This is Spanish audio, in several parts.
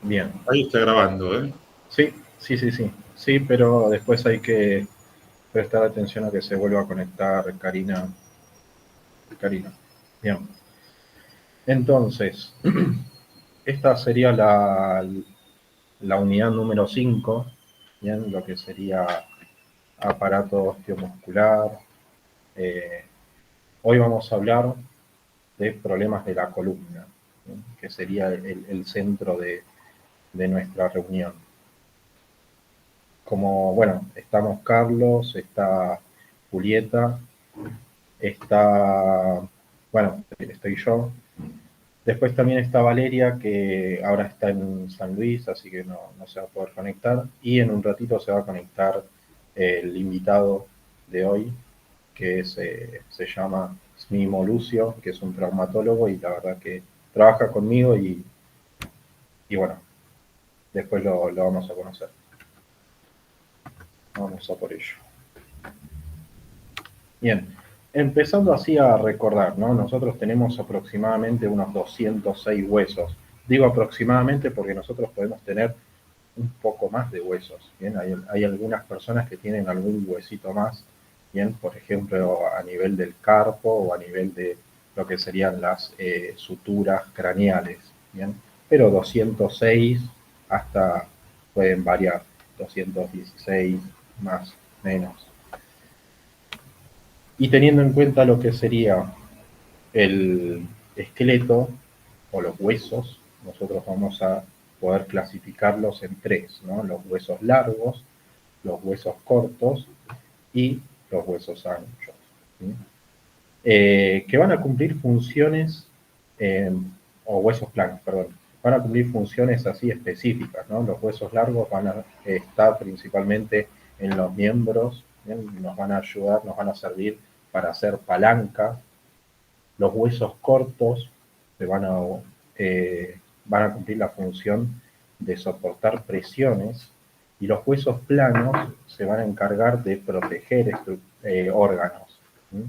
Bien. Ahí está grabando, ¿eh? Sí, sí, sí, sí. Sí, pero después hay que prestar atención a que se vuelva a conectar Karina. Karina. Bien. Entonces, esta sería la unidad número 5. Bien, lo que sería aparato osteomuscular. Eh, Hoy vamos a hablar de problemas de la columna, ¿bien? Que sería el centro de nuestra reunión. Como, bueno, estamos Carlos, está Julieta, está, bueno, estoy yo. Después también está Valeria, que ahora está en San Luis, así que no se va a poder conectar. Y en un ratito se va a conectar el invitado de hoy, que se llama Smimo Lucio, que es un traumatólogo y la verdad que trabaja conmigo y bueno, después lo vamos a conocer. Vamos a por ello. Bien, empezando así a recordar, ¿no? Nosotros tenemos aproximadamente unos 206 huesos. Digo aproximadamente porque nosotros podemos tener un poco más de huesos, ¿bien? Hay algunas personas que tienen algún huesito más, ¿bien? Por ejemplo, a nivel del carpo o a nivel de lo que serían las suturas craneales, ¿bien? Pero 206 hasta pueden variar, 216 más, menos. Y teniendo en cuenta lo que sería el esqueleto o los huesos, nosotros vamos a poder clasificarlos en tres, ¿no? Los huesos largos, los huesos cortos y los huesos anchos, ¿sí? Que van a cumplir funciones, eh, o huesos planos, perdón, van a cumplir funciones así específicas, ¿no? Los huesos largos van a estar principalmente en los miembros, ¿bien? Nos van a ayudar, nos van a servir para hacer palanca. Los huesos cortos se van a cumplir la función de soportar presiones y los huesos planos se van a encargar de proteger órganos. ¿Sí?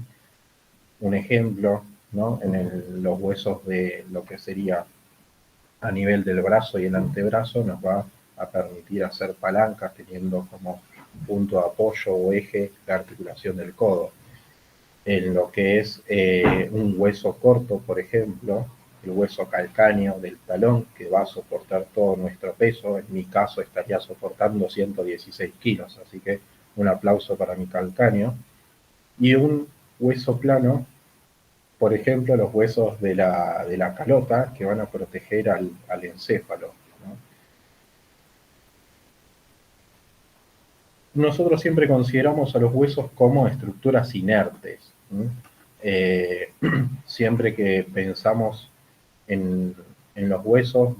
Un ejemplo, ¿no? Los huesos de lo que sería a nivel del brazo y el antebrazo nos va a permitir hacer palancas teniendo como punto de apoyo o eje la articulación del codo. En lo que es un hueso corto, por ejemplo, el hueso calcáneo del talón, que va a soportar todo nuestro peso. En mi caso estaría soportando 116 kilos, así que un aplauso para mi calcáneo. Y un hueso plano, por ejemplo, los huesos de la calota, que van a proteger al encéfalo, ¿no? Nosotros siempre consideramos a los huesos como estructuras inertes. Eh, Siempre que pensamos en, en los huesos,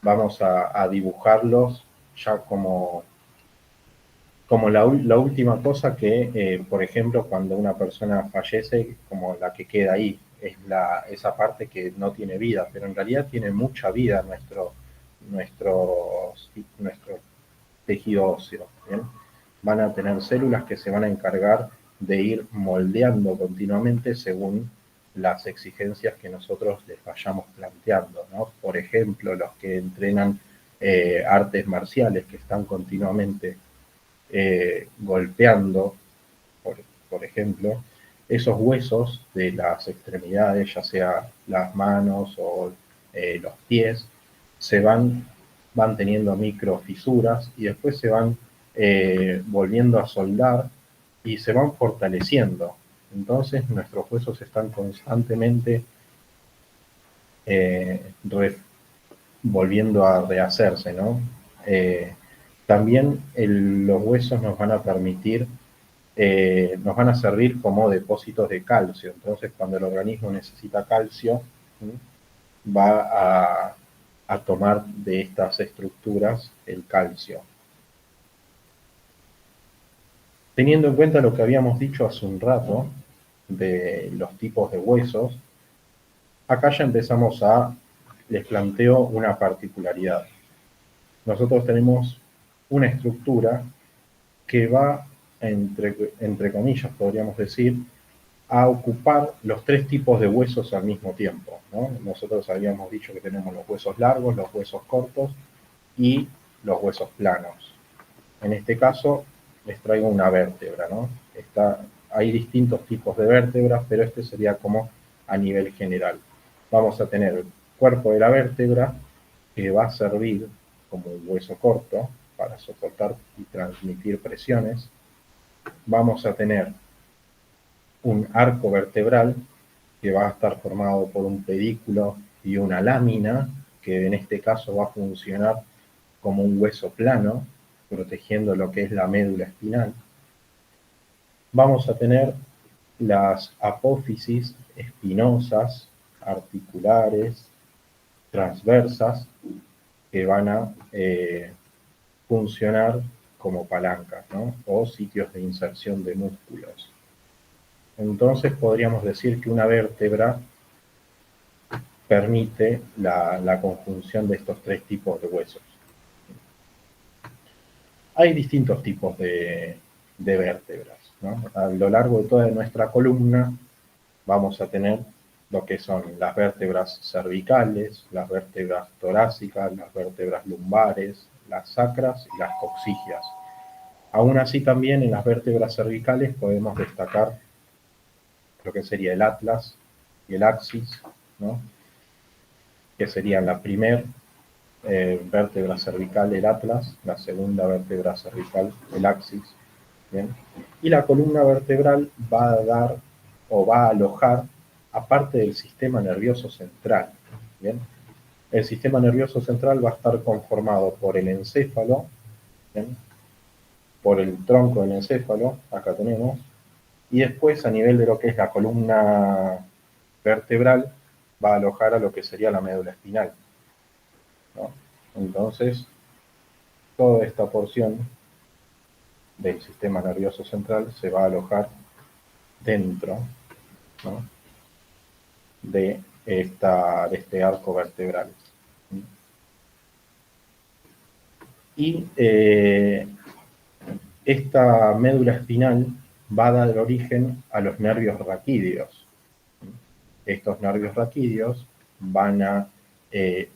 vamos a dibujarlos ya como la última cosa que, por ejemplo, cuando una persona fallece, como la que queda ahí, es esa parte que no tiene vida, pero en realidad tiene mucha vida nuestro, nuestro tejido óseo. ¿Bien? Van a tener células que se van a encargar de ir moldeando continuamente según las exigencias que nosotros les vayamos planteando, ¿no? Por ejemplo, los que entrenan artes marciales, que están continuamente golpeando, por, por ejemplo, esos huesos de las extremidades, ya sea las manos o los pies, se van teniendo microfisuras y después se van volviendo a soldar y se van fortaleciendo. Entonces nuestros huesos están constantemente re, volviendo a rehacerse, ¿no? Eh, También los huesos nos van a permitir, nos van a servir como depósitos de calcio. Entonces, cuando el organismo necesita calcio, ¿sí? Va a tomar de estas estructuras el calcio. Teniendo en cuenta lo que habíamos dicho hace un rato de los tipos de huesos, acá ya empezamos les planteo una particularidad. Nosotros tenemos una estructura que va, entre comillas, podríamos decir, a ocupar los tres tipos de huesos al mismo tiempo, ¿no? Nosotros habíamos dicho que tenemos los huesos largos, los huesos cortos y los huesos planos. En este caso les traigo una vértebra, ¿no? Hay distintos tipos de vértebras, pero este sería como a nivel general. Vamos a tener el cuerpo de la vértebra, que va a servir como un hueso corto para soportar y transmitir presiones. Vamos a tener un arco vertebral que va a estar formado por un pedículo y una lámina, que en este caso va a funcionar como un hueso plano, protegiendo lo que es la médula espinal. Vamos a tener las apófisis espinosas, articulares, transversas, que van a funcionar como palancas, ¿no? O sitios de inserción de músculos. Entonces podríamos decir que una vértebra permite la conjunción de estos tres tipos de huesos. Hay distintos tipos de vértebras, ¿no? A lo largo de toda nuestra columna vamos a tener lo que son las vértebras cervicales, las vértebras torácicas, las vértebras lumbares, las sacras y las coxígeas. Aún así también en las vértebras cervicales podemos destacar lo que sería el atlas y el axis, ¿no? Que serían la primera vértebra cervical, el atlas, la segunda vértebra cervical, el axis, ¿bien? Y la columna vertebral va a dar o va a alojar aparte del sistema nervioso central, ¿bien? El sistema nervioso central va a estar conformado por el encéfalo, ¿bien? Por el tronco del encéfalo, acá tenemos, y después a nivel de lo que es la columna vertebral va a alojar a lo que sería la médula espinal, ¿no? Entonces, toda esta porción del sistema nervioso central se va a alojar dentro, ¿no? de este arco vertebral. Y esta médula espinal va a dar origen a los nervios raquídeos. Estos nervios raquídeos van a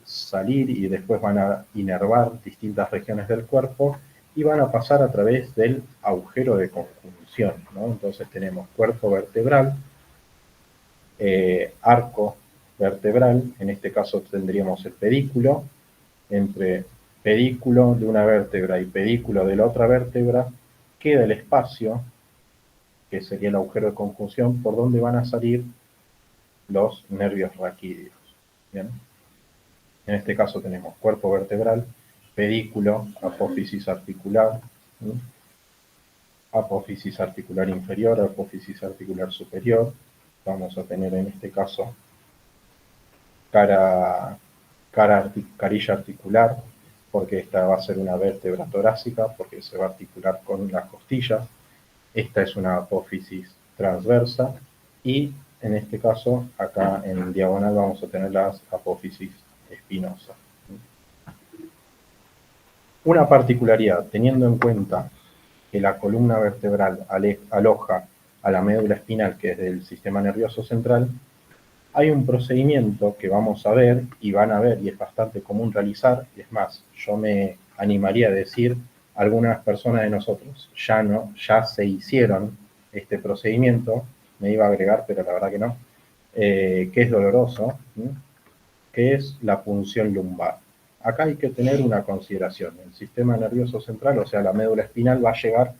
salir y después van a inervar distintas regiones del cuerpo y van a pasar a través del agujero de conjunción, ¿no? Entonces tenemos cuerpo vertebral, arco vertebral, en este caso tendríamos el pedículo, entre pedículo de una vértebra y pedículo de la otra vértebra queda el espacio, que sería el agujero de conjunción, por donde van a salir los nervios raquídeos. ¿Bien? En este caso tenemos cuerpo vertebral, pedículo, apófisis articular, ¿sí? Apófisis articular inferior, apófisis articular superior. Vamos a tener en este caso carilla articular, porque esta va a ser una vértebra torácica, porque se va a articular con las costillas. Esta es una apófisis transversa y en este caso acá en diagonal vamos a tener las apófisis espinosas. Una particularidad, teniendo en cuenta que la columna vertebral aloja a la médula espinal, que es del sistema nervioso central, hay un procedimiento que vamos a ver y van a ver, y es bastante común realizar, y es más, yo me animaría a decir, algunas personas de nosotros ya se hicieron este procedimiento, me iba a agregar, pero la verdad que no, que es doloroso, ¿sí? Que es la punción lumbar. Acá hay que tener una consideración, el sistema nervioso central, o sea, la médula espinal va a llegar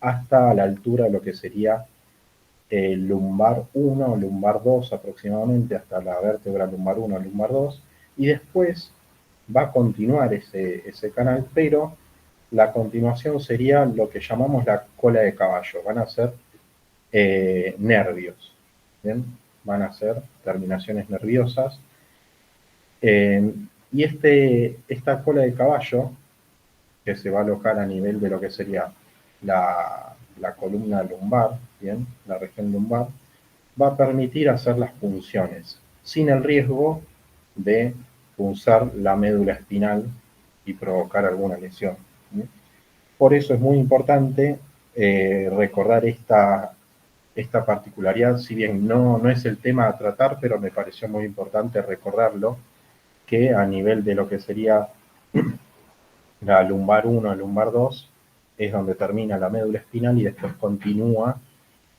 hasta la altura de lo que sería el lumbar 1 o lumbar 2 aproximadamente, hasta la vértebra lumbar 1 o lumbar 2, y después va a continuar ese canal, pero la continuación sería lo que llamamos la cola de caballo, van a ser nervios, ¿bien? Van a ser terminaciones nerviosas, y esta cola de caballo, que se va a alojar a nivel de lo que sería la columna lumbar, ¿bien? La región lumbar, va a permitir hacer las punciones, sin el riesgo de punzar la médula espinal y provocar alguna lesión. Por eso es muy importante recordar esta particularidad, si bien no es el tema a tratar, pero me pareció muy importante recordarlo, que a nivel de lo que sería la lumbar 1, lumbar 2, es donde termina la médula espinal y después continúa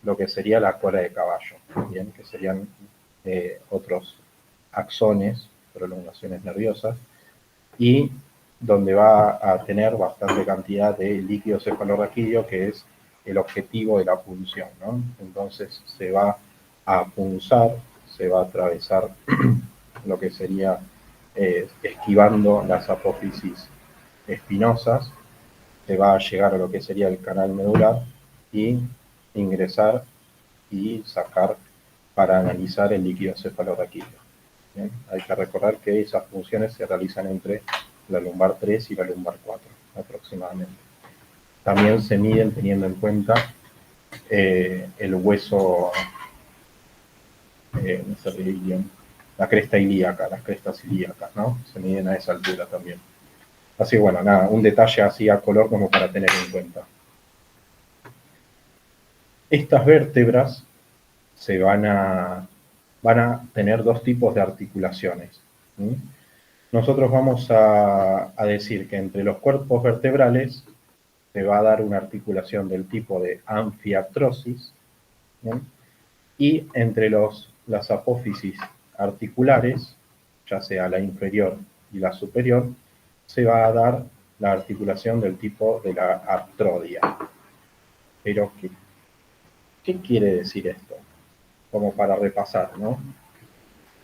lo que sería la cola de caballo, ¿bien? Que serían otros axones, prolongaciones nerviosas, y donde va a tener bastante cantidad de líquido cefalorraquídeo, que es el objetivo de la punción, ¿no? Entonces se va a punzar, se va a atravesar lo que sería esquivando las apófisis espinosas, se va a llegar a lo que sería el canal medular y ingresar y sacar para analizar el líquido cefalorraquídeo. ¿Bien? Hay que recordar que esas funciones se realizan entre la lumbar 3 y la lumbar 4 aproximadamente. También se miden teniendo en cuenta el hueso, la cresta ilíaca, las crestas ilíacas, ¿no? Se miden a esa altura también. Así que bueno, nada, un detalle así a color como para tener en cuenta. Estas vértebras se van a tener dos tipos de articulaciones. ¿Sí? Nosotros vamos a decir que entre los cuerpos vertebrales se va a dar una articulación del tipo de anfiartrosis, ¿sí? Y entre las apófisis articulares, ya sea la inferior y la superior, se va a dar la articulación del tipo de la artrodia. Pero, ¿qué quiere decir esto? Como para repasar, ¿no?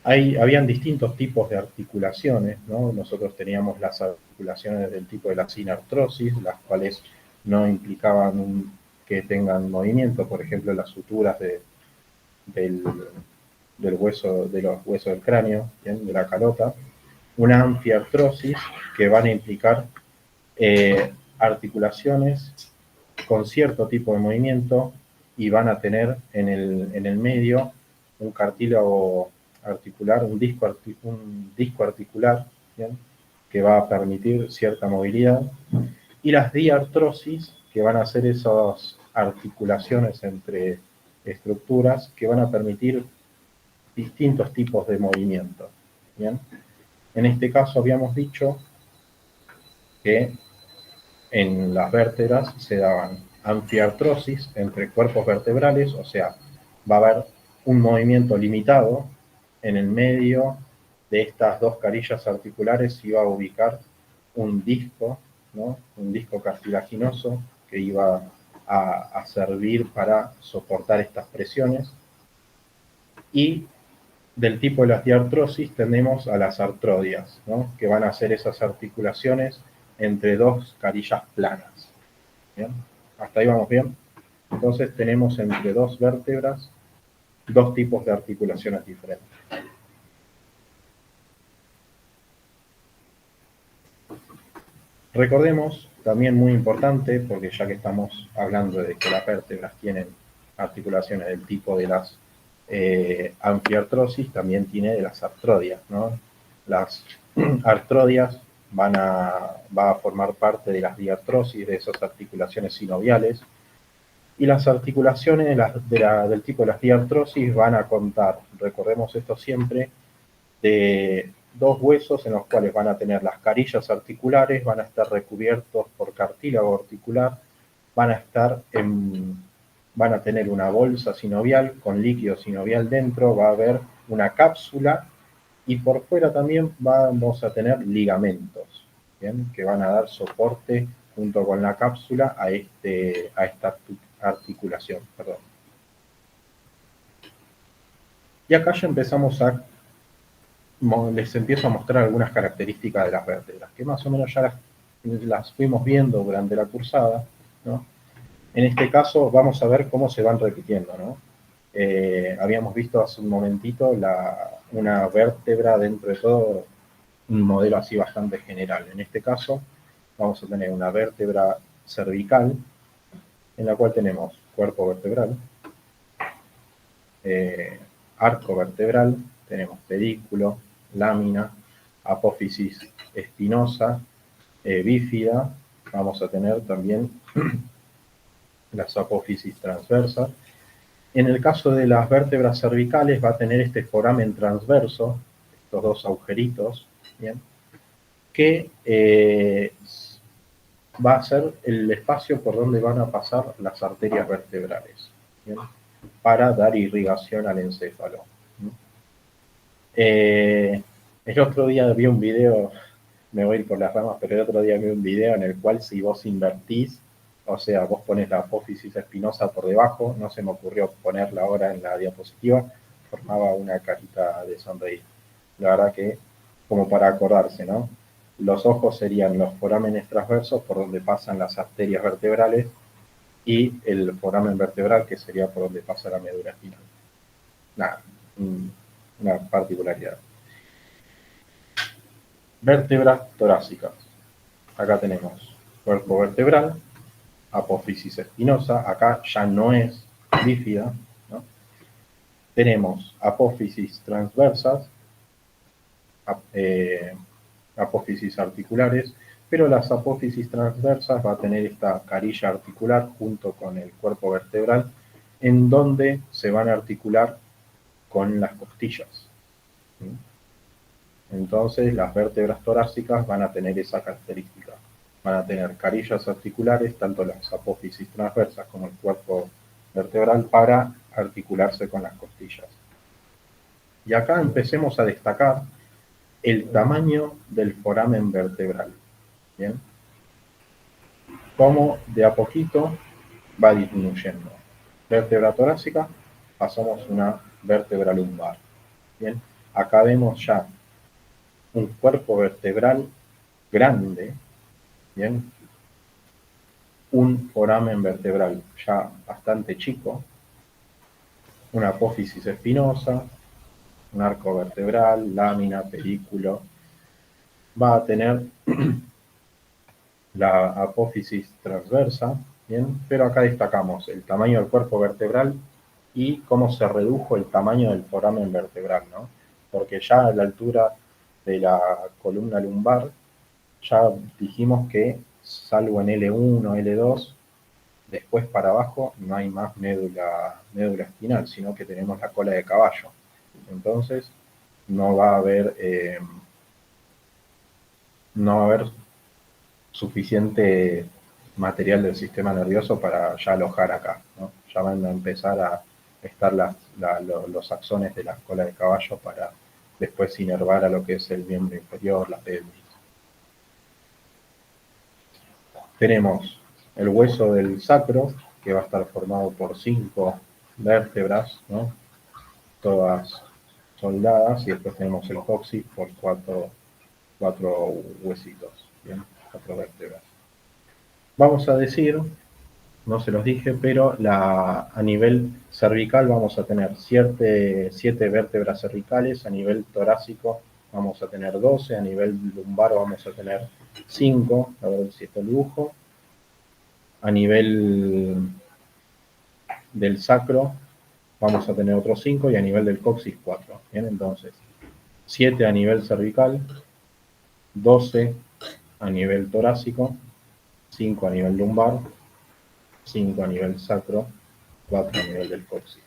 Habían distintos tipos de articulaciones, ¿no? Nosotros teníamos las articulaciones del tipo de la sinartrosis, las cuales no implicaban que tengan movimiento, por ejemplo, las suturas del hueso, de los huesos del cráneo, ¿bien? De la calota. Una anfiartrosis, que van a implicar articulaciones con cierto tipo de movimiento y van a tener en el medio un cartílago articular, un disco articular, ¿bien? Que va a permitir cierta movilidad, y las diartrosis, que van a ser esas articulaciones entre estructuras que van a permitir distintos tipos de movimiento, ¿bien? En este caso habíamos dicho que en las vértebras se daban anfiartrosis entre cuerpos vertebrales, o sea, va a haber un movimiento limitado en el medio de estas dos carillas articulares. Se iba a ubicar un disco, ¿no? Un disco cartilaginoso que iba a servir para soportar estas presiones. Y del tipo de las diartrosis tenemos a las artrodias, ¿no? Que van a ser esas articulaciones entre dos carillas planas. ¿Bien? ¿Hasta ahí vamos bien? Entonces tenemos entre dos vértebras dos tipos de articulaciones diferentes. Recordemos, también muy importante, porque ya que estamos hablando de que las vértebras tienen articulaciones del tipo de las anfiartrosis, también tiene de las artrodias, ¿no? Las artrodias va a formar parte de las diartrosis, de esas articulaciones sinoviales, y las articulaciones del tipo de las diartrosis van a contar, recordemos esto siempre, de dos huesos en los cuales van a tener las carillas articulares, van a estar recubiertos por cartílago articular, van a tener una bolsa sinovial con líquido sinovial dentro, va a haber una cápsula y por fuera también vamos a tener ligamentos, ¿bien? Que van a dar soporte junto con la cápsula a esta articulación. Perdón. Y acá ya empezamos les empiezo a mostrar algunas características de las vértebras, que más o menos ya las fuimos viendo durante la cursada, ¿no? En este caso vamos a ver cómo se van repitiendo, ¿no? Habíamos visto hace un momentito una vértebra dentro de todo, un modelo así bastante general. En este caso vamos a tener una vértebra cervical, en la cual tenemos cuerpo vertebral, arco vertebral, tenemos pedículo, lámina, apófisis espinosa, bífida, vamos a tener también las apófisis transversas. En el caso de las vértebras cervicales va a tener este foramen transverso, estos dos agujeritos, ¿bien? Que va a ser el espacio por donde van a pasar las arterias vertebrales, ¿bien? Para dar irrigación al encéfalo. El otro día vi un video, me voy a ir por las ramas, pero el otro día vi un video en el cual si vos invertís, o sea, vos pones la apófisis espinosa por debajo, no se me ocurrió ponerla ahora en la diapositiva, formaba una carita de sonreír. La verdad que, como para acordarse, ¿no? Los ojos serían los forámenes transversos por donde pasan las arterias vertebrales y el foramen vertebral que sería por donde pasa la médula espinal. Nada, una particularidad. Vértebras torácicas. Acá tenemos cuerpo vertebral, apófisis espinosa, acá ya no es bífida, ¿no? Tenemos apófisis transversas, apófisis articulares, pero las apófisis transversas va a tener esta carilla articular junto con el cuerpo vertebral, en donde se van a articular con las costillas. Entonces las vértebras torácicas van a tener esa característica. Van a tener carillas articulares, tanto las apófisis transversas como el cuerpo vertebral, para articularse con las costillas. Y acá empecemos a destacar el tamaño del foramen vertebral. ¿Bien? Cómo de a poquito va disminuyendo. Vértebra torácica, pasamos una vértebra lumbar. ¿Bien? Acá vemos ya un cuerpo vertebral grande, ¿bien? Un foramen vertebral ya bastante chico, una apófisis espinosa, un arco vertebral, lámina, pedículo. Va a tener la apófisis transversa, ¿bien? Pero acá destacamos el tamaño del cuerpo vertebral y cómo se redujo el tamaño del foramen vertebral, ¿no? Porque ya a la altura de la columna lumbar, ya dijimos que salvo en L1, L2, después para abajo no hay más médula espinal, sino que tenemos la cola de caballo. Entonces no va a haber suficiente material del sistema nervioso para ya alojar acá, ¿no? Ya van a empezar a estar los axones de la cola de caballo para después inervar a lo que es el miembro inferior, la pelvis. Tenemos el hueso del sacro, que va a estar formado por 5 vértebras, ¿no? Todas soldadas, y después tenemos el coxis por 4 huesitos, ¿bien? 4 vértebras. Vamos a decir, no se los dije, pero a nivel cervical vamos a tener 7 vértebras cervicales, a nivel torácico vamos a tener 12, a nivel lumbar vamos a tener 5, a ver si está el dibujo. A nivel del sacro vamos a tener otros 5 y a nivel del coxis 4. Bien, entonces 7 a nivel cervical, 12 a nivel torácico, 5 a nivel lumbar, 5 a nivel sacro, 4 a nivel del coxis.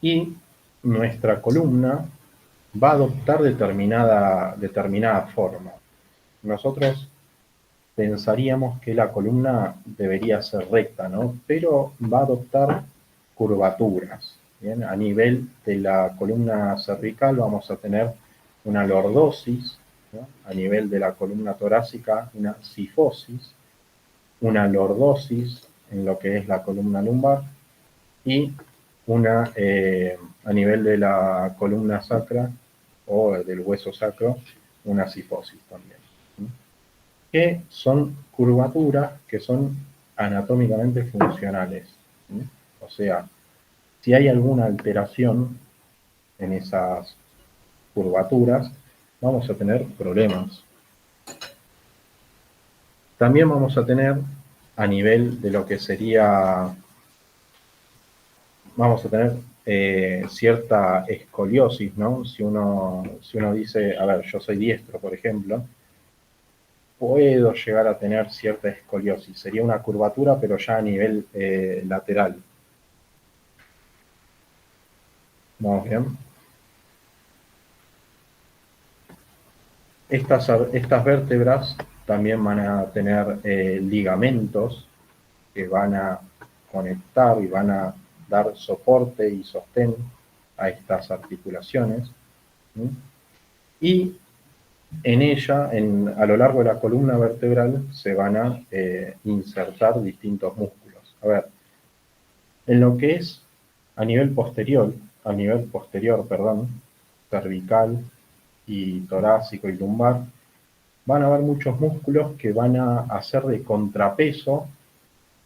Y nuestra columna va a adoptar determinada forma. Nosotros pensaríamos que la columna debería ser recta, ¿no? Pero va a adoptar curvaturas. ¿Bien? A nivel de la columna cervical vamos a tener una lordosis, ¿no? A nivel de la columna torácica una cifosis, una lordosis en lo que es la columna lumbar y a nivel de la columna sacra o del hueso sacro, una cifosis también. Que son curvaturas que son anatómicamente funcionales. O sea, si hay alguna alteración en esas curvaturas, vamos a tener problemas. También vamos a tener a nivel de lo que sería, vamos a tener cierta escoliosis, ¿no? Si uno dice, a ver, yo soy diestro, por ejemplo, puedo llegar a tener cierta escoliosis. Sería una curvatura, pero ya a nivel lateral. ¿Vamos bien? Estas vértebras también van a tener ligamentos que van a conectar y van a dar soporte y sostén a estas articulaciones. ¿Sí? Y en ella, a lo largo de la columna vertebral, se van a insertar distintos músculos. A ver, en lo que es a nivel posterior, perdón, cervical y torácico y lumbar, van a haber muchos músculos que van a hacer de contrapeso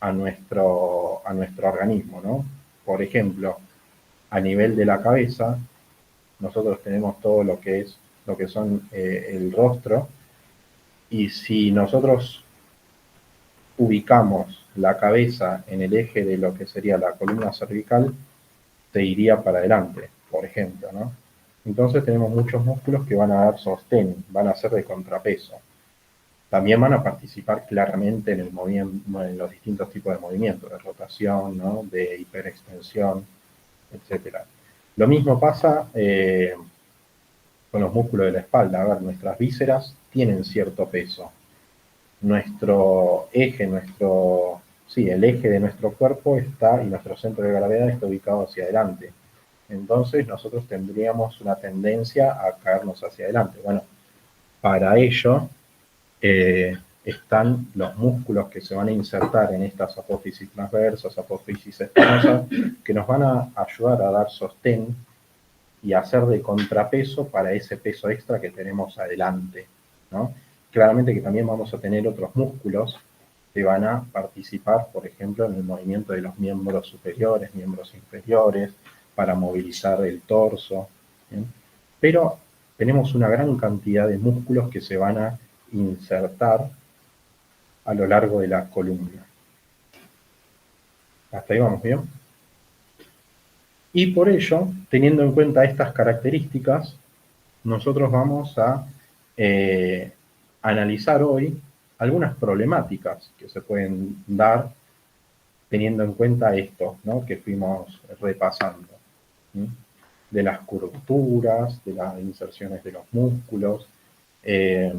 a nuestro organismo, ¿no? Por ejemplo, a nivel de la cabeza, nosotros tenemos todo lo que son el rostro, y si nosotros ubicamos la cabeza en el eje de lo que sería la columna cervical, se iría para adelante, por ejemplo, ¿no? Entonces tenemos muchos músculos que van a dar sostén, van a ser de contrapeso. También van a participar claramente en en los distintos tipos de movimientos, de rotación, ¿no? De hiperextensión, etc. Lo mismo pasa con los músculos de la espalda. A ver, nuestras vísceras tienen cierto peso. Nuestro eje, el eje de nuestro cuerpo y nuestro centro de gravedad está ubicado hacia adelante. Entonces nosotros tendríamos una tendencia a caernos hacia adelante. Bueno, para ello están los músculos que se van a insertar en estas apófisis transversas, apófisis espinosas, que nos van a ayudar a dar sostén y hacer de contrapeso para ese peso extra que tenemos adelante, ¿no? Claramente que también vamos a tener otros músculos que van a participar, por ejemplo, en el movimiento de los miembros superiores, miembros inferiores, para movilizar el torso, ¿sí? Pero tenemos una gran cantidad de músculos que se van a insertar a lo largo de la columna. ¿Hasta ahí vamos bien? Y por ello, teniendo en cuenta estas características, nosotros vamos a analizar hoy algunas problemáticas que se pueden dar teniendo en cuenta esto, ¿no? Que fuimos repasando, ¿sí? De las curvaturas, de las inserciones de los músculos, de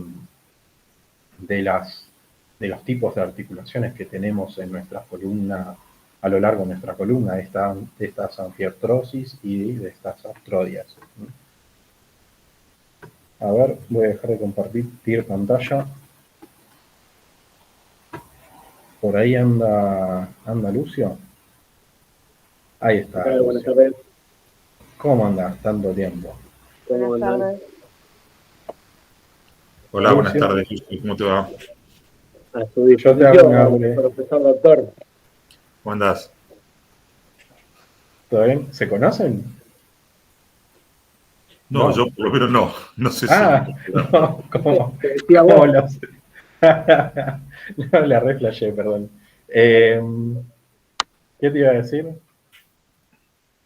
los tipos de articulaciones que tenemos en nuestra columna, a lo largo de nuestra columna, de estas anfiartrosis y de estas artrodias. A ver, voy a dejar de compartir pantalla. Por ahí anda Lucio. Ahí está. Buenas tardes. ¿Cómo andas? Tanto tiempo. Buenas tardes. Hola, buenas tardes, ¿cómo te va? A su disposición, profesor doctor. ¿Cómo andás? ¿Todo bien? ¿Se conocen? No, yo por lo menos no sé si... No, ¿cómo? Te decía ¿Cómo vos. los? No, le reflashé, perdón. ¿Qué te iba a decir?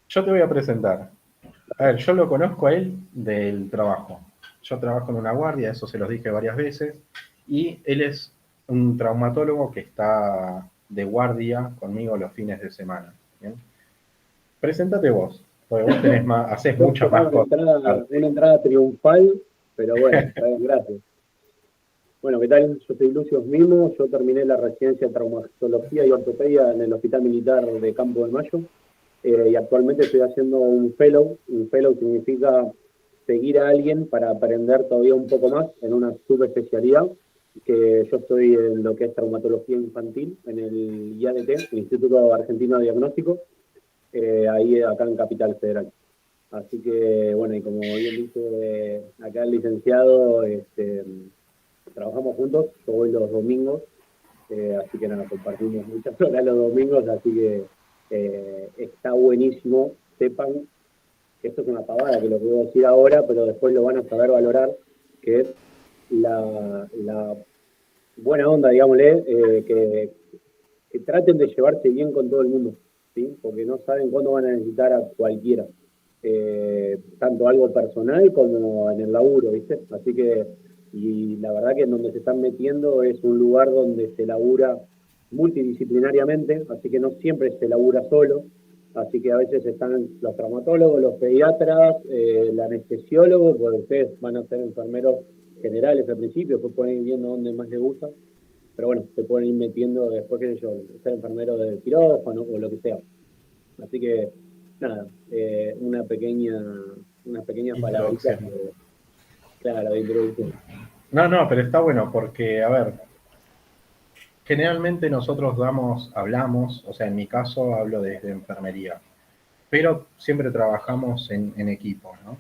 Yo te voy a presentar. A ver, yo lo conozco a él del trabajo. Yo trabajo en una guardia, eso se los dije varias veces, y él es un traumatólogo que está de guardia conmigo los fines de semana. ¿Bien? Preséntate vos, porque vos tenés haces muchas más cosas. Una entrada triunfal, pero bueno, está bien, gracias. Bueno, ¿qué tal? Yo soy Lucio Mimo, yo terminé la residencia de traumatología y ortopedia en el Hospital Militar de Campo de Mayo, y actualmente estoy haciendo un fellow. Un fellow significa seguir a alguien para aprender todavía un poco más en una subespecialidad, que yo estoy en lo que es traumatología infantil, en el IADT, el Instituto Argentino de Diagnóstico, ahí acá en Capital Federal. Así que, bueno, y como bien dice acá el licenciado, trabajamos juntos, yo voy los domingos, así que nada, compartimos muchas horas los domingos, así que está buenísimo. Sepan que esto es una pavada que lo voy a decir ahora, pero después lo van a saber valorar, que es la buena onda, digámosle, que traten de llevarse bien con todo el mundo, ¿sí? Porque no saben cuándo van a necesitar a cualquiera, tanto algo personal como en el laburo, ¿viste? Así que y la verdad que en donde se están metiendo es un lugar donde se labura multidisciplinariamente, así que no siempre se labura solo, así que a veces están los traumatólogos, los pediatras, el anestesiólogo, porque ustedes van a ser enfermeros generales al principio, después pueden ir viendo dónde más les gusta, pero bueno, se pueden ir metiendo después, qué sé yo, ser enfermero de quirófano o lo que sea. Así que, nada, una pequeña palabrita, Introducción. claro, de introducción. No, pero está bueno porque, a ver, generalmente nosotros hablamos, o sea, en mi caso hablo desde enfermería, pero siempre trabajamos en equipo, ¿no?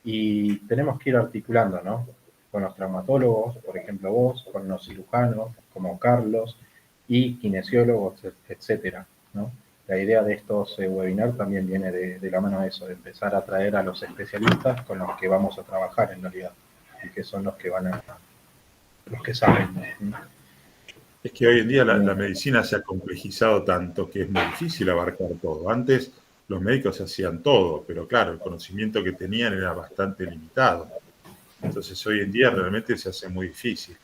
Y tenemos que ir articulando, ¿no? Con los traumatólogos, por ejemplo vos, con los cirujanos, como Carlos, y kinesiólogos, etcétera, ¿no? La idea de estos webinars también viene de la mano de eso, de empezar a traer a los especialistas con los que vamos a trabajar en realidad, y que son los que los que saben, ¿no? Es que hoy en día la medicina se ha complejizado tanto que es muy difícil abarcar todo. Antes los médicos hacían todo, pero claro, el conocimiento que tenían era bastante limitado. Entonces hoy en día realmente se hace muy difícil.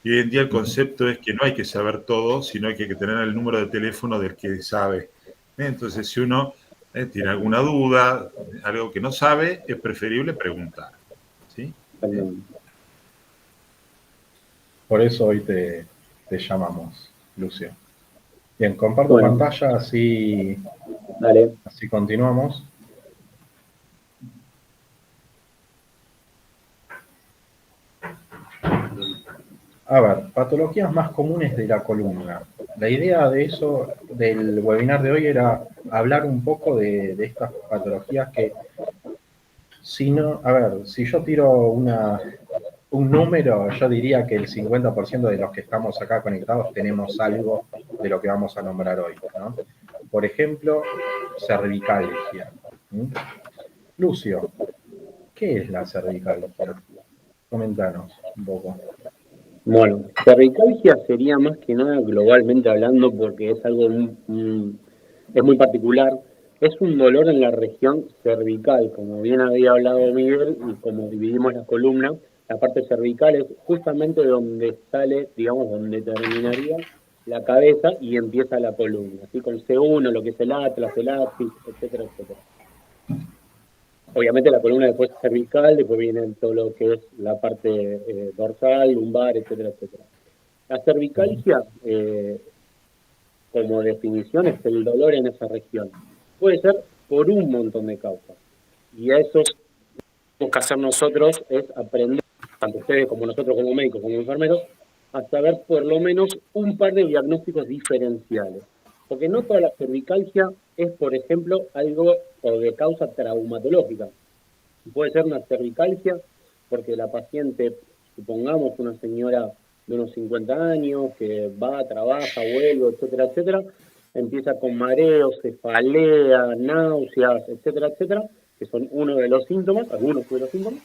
Y hoy en día el concepto es que no hay que saber todo, sino hay que tener el número de teléfono del que sabe. Entonces, si uno tiene alguna duda, algo que no sabe, es preferible preguntar. ¿Sí? Perdón. Por eso hoy te llamamos, Lucio. Bien, comparto Bueno, pantalla, dale. así continuamos. A ver, patologías más comunes de la columna. La idea de eso, del webinar de hoy, era hablar un poco de estas patologías que, si no, a ver, si yo tiro un número, yo diría que el 50% de los que estamos acá conectados tenemos algo de lo que vamos a nombrar hoy, ¿no? Por ejemplo, cervicalgia. ¿Mm? Lucio, ¿qué es la cervicalgia? Comentanos un poco. Bueno, cervicalgia sería más que nada globalmente hablando porque es algo es muy particular. Es un dolor en la región cervical, como bien había hablado Miguel, y como dividimos la columna, la parte cervical es justamente donde sale, digamos, donde terminaría la cabeza y empieza la columna, así con C1, lo que es el atlas, el axis, etcétera, etcétera. Obviamente la columna después es cervical, después viene todo lo que es la parte dorsal, lumbar, etcétera, etcétera. La cervicalgia, como definición, es el dolor en esa región. Puede ser por un montón de causas. Y a eso tenemos que hacer nosotros es aprender, tanto ustedes como nosotros como médicos, como enfermeros, a saber por lo menos un par de diagnósticos diferenciales. Porque no toda la cervicalgia es, por ejemplo, algo o de causa traumatológica. Puede ser una cervicalgia porque la paciente, supongamos una señora de unos 50 años que va, trabaja, vuelve, etcétera, etcétera, empieza con mareos, cefalea, náuseas, etcétera, etcétera, que son uno de los síntomas, algunos de los síntomas,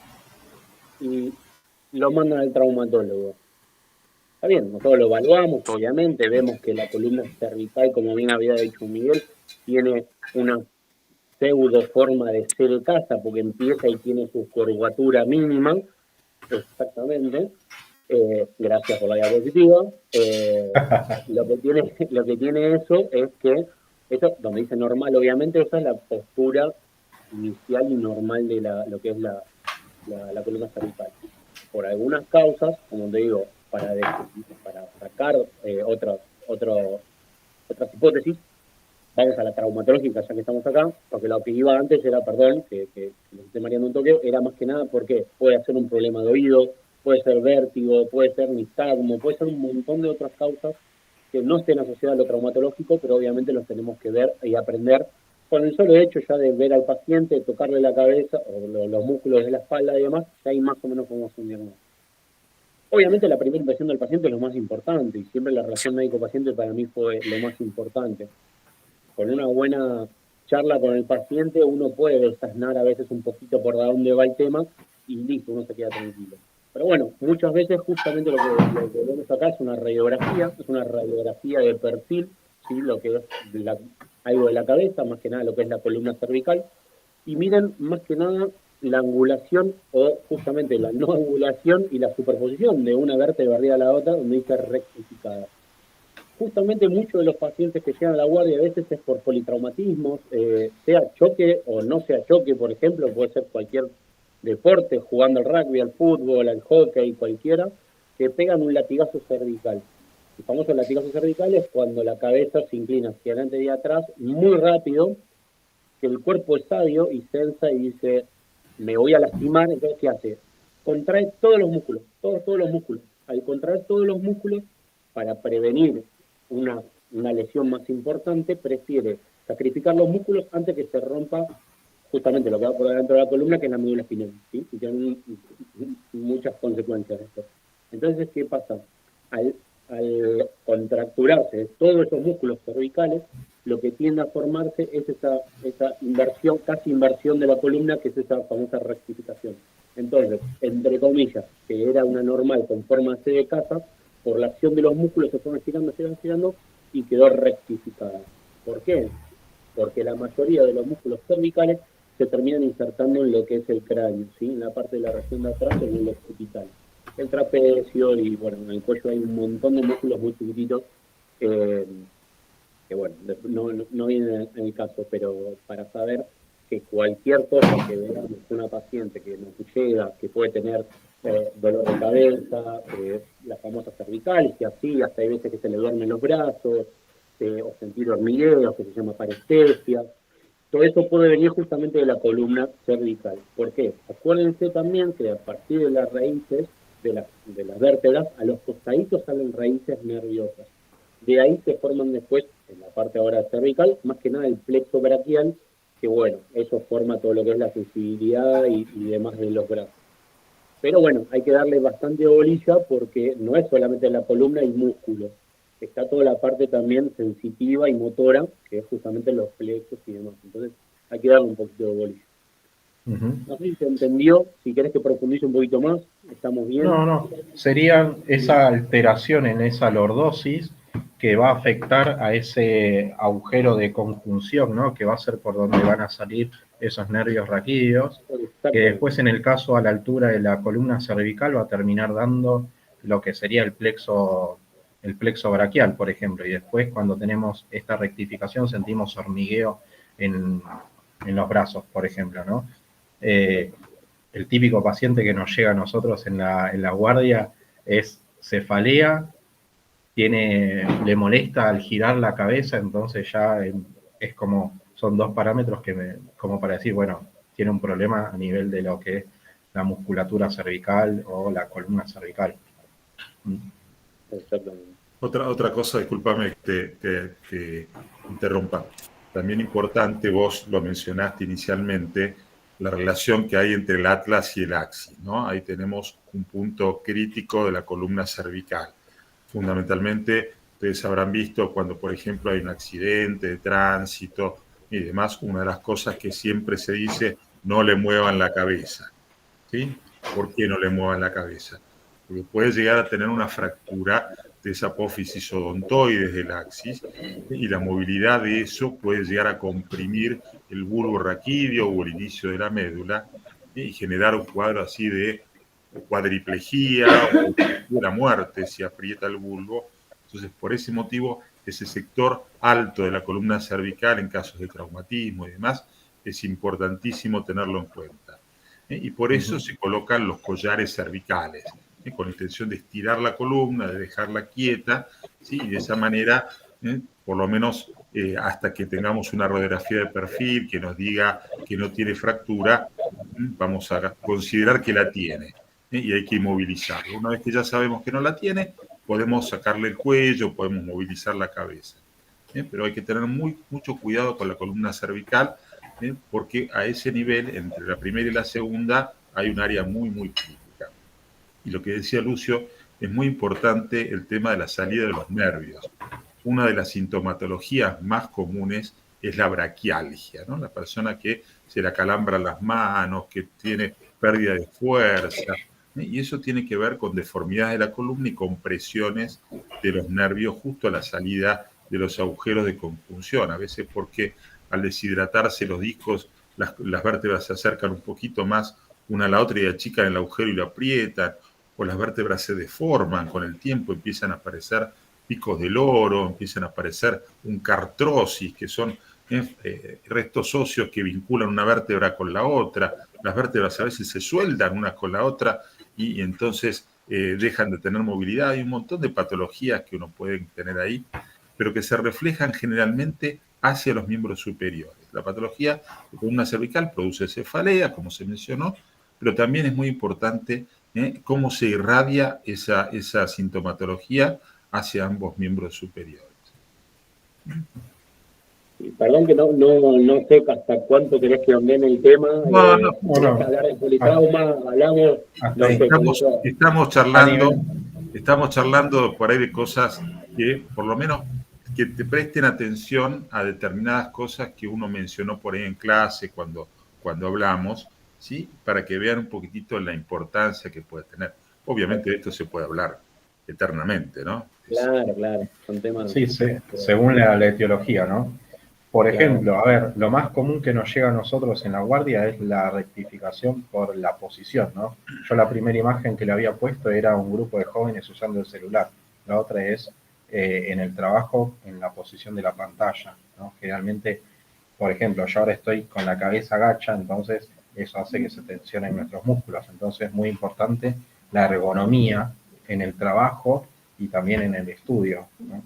y lo mandan al traumatólogo. Está bien, nosotros lo evaluamos, obviamente, vemos que la columna cervical, como bien había dicho Miguel, tiene una pseudo forma de C de casa, porque empieza y tiene su curvatura mínima, exactamente, gracias por la diapositiva. Lo que tiene eso es que, eso, donde dice normal, obviamente, esa es la postura inicial y normal de lo que es la columna cervical. Por algunas causas, como te digo, para sacar otras hipótesis, vamos a la traumatológica, ya que estamos acá, porque lo que iba antes era, perdón, que me estoy mareando un toque, era más que nada porque puede ser un problema de oído, puede ser vértigo, puede ser nistagmo, puede ser un montón de otras causas que no estén asociadas a lo traumatológico, pero obviamente los tenemos que ver y aprender con el solo hecho ya de ver al paciente, tocarle la cabeza o los músculos de la espalda y demás, ya ahí más o menos podemos hacer un diagnóstico. Obviamente la primera impresión del paciente es lo más importante y siempre la relación médico-paciente para mí fue lo más importante. Con una buena charla con el paciente uno puede desasnar a veces un poquito por dónde va el tema y listo, uno se queda tranquilo. Pero bueno, muchas veces justamente lo que vemos acá es una radiografía de perfil, ¿sí? Lo que es algo de la cabeza, más que nada lo que es la columna cervical. Y miren más que nada la angulación o justamente la no angulación y la superposición de una vértebra arriba de la otra, donde dice rectificada. Justamente muchos de los pacientes que llegan a la guardia a veces es por politraumatismos, sea choque o no sea choque, por ejemplo, puede ser cualquier deporte, jugando al rugby, al fútbol, al hockey, cualquiera, que pegan un latigazo cervical. El famoso latigazo cervical es cuando la cabeza se inclina hacia adelante y atrás muy rápido, que el cuerpo es sabio y sensa y dice, me voy a lastimar, entonces ¿qué hace? Contrae todos los músculos, todos los músculos. Al contraer todos los músculos, para prevenir una lesión más importante, prefiere sacrificar los músculos antes que se rompa justamente lo que va por dentro de la columna, que es la médula espinal, ¿sí? Y tiene muchas consecuencias esto. Entonces, ¿qué pasa? Al contracturarse todos esos músculos cervicales, lo que tiende a formarse es esa inversión, casi inversión de la columna, que es esa famosa rectificación. Entonces, entre comillas, que era una normal con forma C de casa, por la acción de los músculos se fueron estirando y quedó rectificada. ¿Por qué? Porque la mayoría de los músculos cervicales se terminan insertando en lo que es el cráneo, ¿sí? En la parte de la región de atrás, en el occipital. El trapecio y, bueno, en el cuello hay un montón de músculos muy chiquititos que, bueno, no viene en el caso, pero para saber que cualquier cosa que veamos una paciente que nos llega, que puede tener dolor de cabeza, las famosas cervicales, que así, hasta hay veces que se le duermen los brazos, o sentir hormigueos, que se llama parestesia. Todo eso puede venir justamente de la columna cervical. ¿Por qué? Acuérdense también que a partir de las raíces de las vértebras, a los costaditos salen raíces nerviosas. De ahí se forman después, en la parte ahora cervical, más que nada el plexo braquial, que bueno, eso forma todo lo que es la sensibilidad y demás de los brazos. Pero bueno, hay que darle bastante bolilla porque no es solamente la columna y músculo. Está toda la parte también sensitiva y motora, que es justamente los plexos y demás. Entonces hay que darle un poquito de bolilla. No sé si se entendió, si querés que profundice un poquito más, estamos bien. No, sería esa alteración en esa lordosis que va a afectar a ese agujero de conjunción, ¿no? Que va a ser por donde van a salir esos nervios raquídeos, que después en el caso a la altura de la columna cervical va a terminar dando lo que sería el plexo braquial, por ejemplo, y después cuando tenemos esta rectificación sentimos hormigueo en los brazos, por ejemplo, ¿no? El típico paciente que nos llega a nosotros en la guardia es cefalea, le molesta al girar la cabeza, entonces ya es como, son dos parámetros como para decir, bueno, tiene un problema a nivel de lo que es la musculatura cervical o la columna cervical. Exactamente. Otra cosa, discúlpame que te interrumpa. También importante, vos lo mencionaste inicialmente, la relación que hay entre el atlas y el axis, ¿no? Ahí tenemos un punto crítico de la columna cervical. Fundamentalmente, ustedes habrán visto cuando, por ejemplo, hay un accidente de tránsito y demás, una de las cosas que siempre se dice, no le muevan la cabeza, ¿sí? ¿Por qué no le muevan la cabeza? Porque puede llegar a tener una fractura de esa apófisis odontoides del axis y la movilidad de eso puede llegar a comprimir el bulbo raquídeo o el inicio de la médula y generar un cuadro así de cuadriplejía o de la muerte si aprieta el bulbo. Entonces, por ese motivo, ese sector alto de la columna cervical en casos de traumatismo y demás es importantísimo tenerlo en cuenta. Y por eso se colocan los collares cervicales, con la intención de estirar la columna, de dejarla quieta, ¿sí? Y de esa manera, por lo menos hasta que tengamos una radiografía de perfil que nos diga que no tiene fractura, vamos a considerar que la tiene, y hay que inmovilizarlo. Una vez que ya sabemos que no la tiene, podemos sacarle el cuello, podemos movilizar la cabeza. Pero hay que tener mucho cuidado con la columna cervical, porque a ese nivel, entre la primera y la segunda, hay un área muy crítica. Y lo que decía Lucio, es muy importante el tema de la salida de los nervios. Una de las sintomatologías más comunes es la braquialgia, ¿no? La persona que se le acalambran las manos, que tiene pérdida de fuerza, y eso tiene que ver con deformidades de la columna y con presiones de los nervios justo a la salida de los agujeros de conjunción, a veces porque al deshidratarse los discos las vértebras se acercan un poquito más una a la otra y achican el agujero y lo aprietan, o las vértebras se deforman con el tiempo, empiezan a aparecer picos de loro, empiezan a aparecer un cartrosis, que son restos óseos que vinculan una vértebra con la otra. Las vértebras a veces se sueldan unas con la otra y entonces dejan de tener movilidad. Hay un montón de patologías que uno puede tener ahí, pero que se reflejan generalmente hacia los miembros superiores. La patología de columna cervical produce cefalea, como se mencionó, pero también es muy importante cómo se irradia esa sintomatología hacia ambos miembros superiores. Perdón que no sé hasta cuánto querés que ordene el tema. Bueno, hablar de politrauma, hablamos, no sé. Estamos charlando por ahí de cosas que, por lo menos, que te presten atención a determinadas cosas que uno mencionó por ahí en clase cuando hablamos, ¿sí? Para que vean un poquitito la importancia que puede tener. Obviamente de esto se puede hablar eternamente, ¿no? Claro, son temas... Sí, según la etiología, ¿no? Por ejemplo, a ver, lo más común que nos llega a nosotros en la guardia es la rectificación por la posición, ¿no? Yo la primera imagen que le había puesto era un grupo de jóvenes usando el celular. La otra es en el trabajo, en la posición de la pantalla, ¿no? Generalmente, por ejemplo, yo ahora estoy con la cabeza gacha, entonces eso hace que se tensionen nuestros músculos. Entonces es muy importante la ergonomía en el trabajo y también en el estudio, ¿no?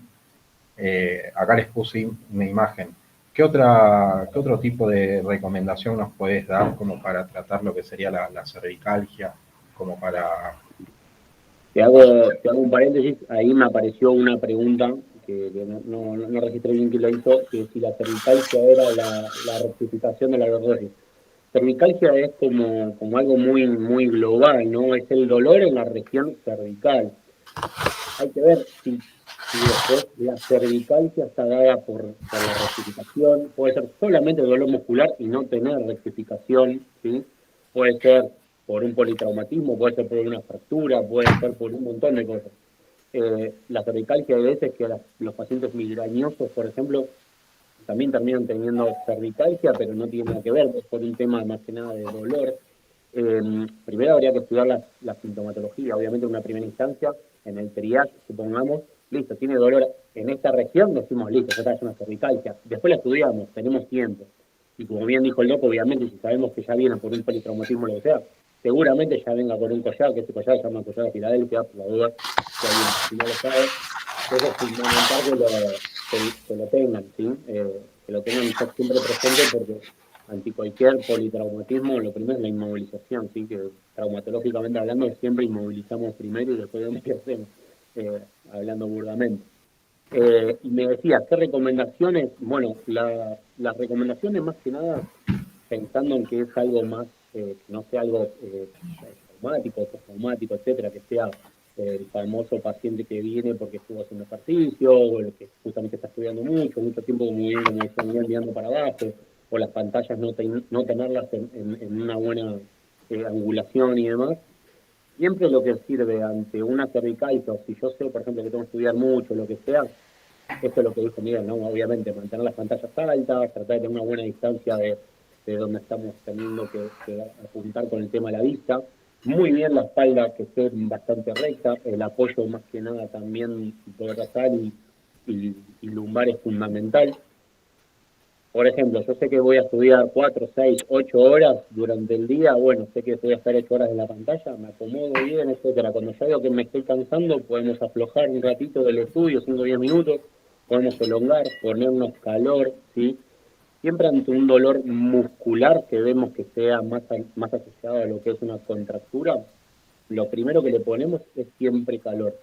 Acá les puse una imagen. ¿Qué otro tipo de recomendación nos podés dar como para tratar lo que sería la cervicalgia? Como para... Te hago un paréntesis, ahí me apareció una pregunta que no registré bien quién lo hizo, que si la cervicalgia era la rectificación de la lordosis. Cervicalgia es como algo muy global, ¿no? Es el dolor en la región cervical. Hay que ver si después la cervicalgia está dada por la rectificación, puede ser solamente dolor muscular y no tener rectificación, ¿sí? Puede ser por un politraumatismo, puede ser por una fractura, puede ser por un montón de cosas. La cervicalgia hay veces que los pacientes migrañosos, por ejemplo, también terminan teniendo cervicalgia, pero no tiene nada que ver, es por un tema más que nada de dolor. Primero habría que estudiar la sintomatología, obviamente en una primera instancia, en el triage, supongamos, listo, tiene dolor en esta región, decimos, listo, esta es una cervicalgia. Después la estudiamos, tenemos tiempo. Y como bien dijo el loco, obviamente, si sabemos que ya viene por un politraumatismo o lo que sea, seguramente ya venga con un collar, que este collar se llama collar de Filadelfia, por la duda, si no lo sabe, eso es fundamental que lo tengan, ¿sí? Que lo tengan siempre presente porque ante cualquier politraumatismo lo primero es la inmovilización, ¿sí? Que traumatológicamente hablando siempre inmovilizamos primero y después vemos qué hacemos, hablando burdamente. Y me decía, ¿qué recomendaciones? Bueno, las recomendaciones más que nada pensando en que es algo más, que no sea algo traumático, postraumático, etcétera, que sea el famoso paciente que viene porque estuvo haciendo ejercicio, o el que justamente está estudiando mucho tiempo, como decía Miguel, mirando para abajo, o las pantallas no tenerlas en una buena angulación y demás. Siempre lo que sirve ante una cervicalgia, o si yo sé, por ejemplo, que tengo que estudiar mucho, lo que sea, esto es lo que dijo Miguel, ¿no? Obviamente, mantener las pantallas altas, tratar de tener una buena distancia de donde estamos teniendo que apuntar con el tema de la vista. Muy bien la espalda, que esté bastante recta, el apoyo más que nada también dorsal y lumbar es fundamental. Por ejemplo, yo sé que voy a estudiar 4, 6, 8 horas durante el día, bueno, sé que voy a estar 8 horas en la pantalla, me acomodo bien, etcétera. Cuando ya veo que me estoy cansando, podemos aflojar un ratito del estudio, 5 o 10 minutos, podemos elongar, ponernos calor, ¿sí? Siempre ante un dolor muscular que vemos que sea más asociado a lo que es una contractura, lo primero que le ponemos es siempre calor.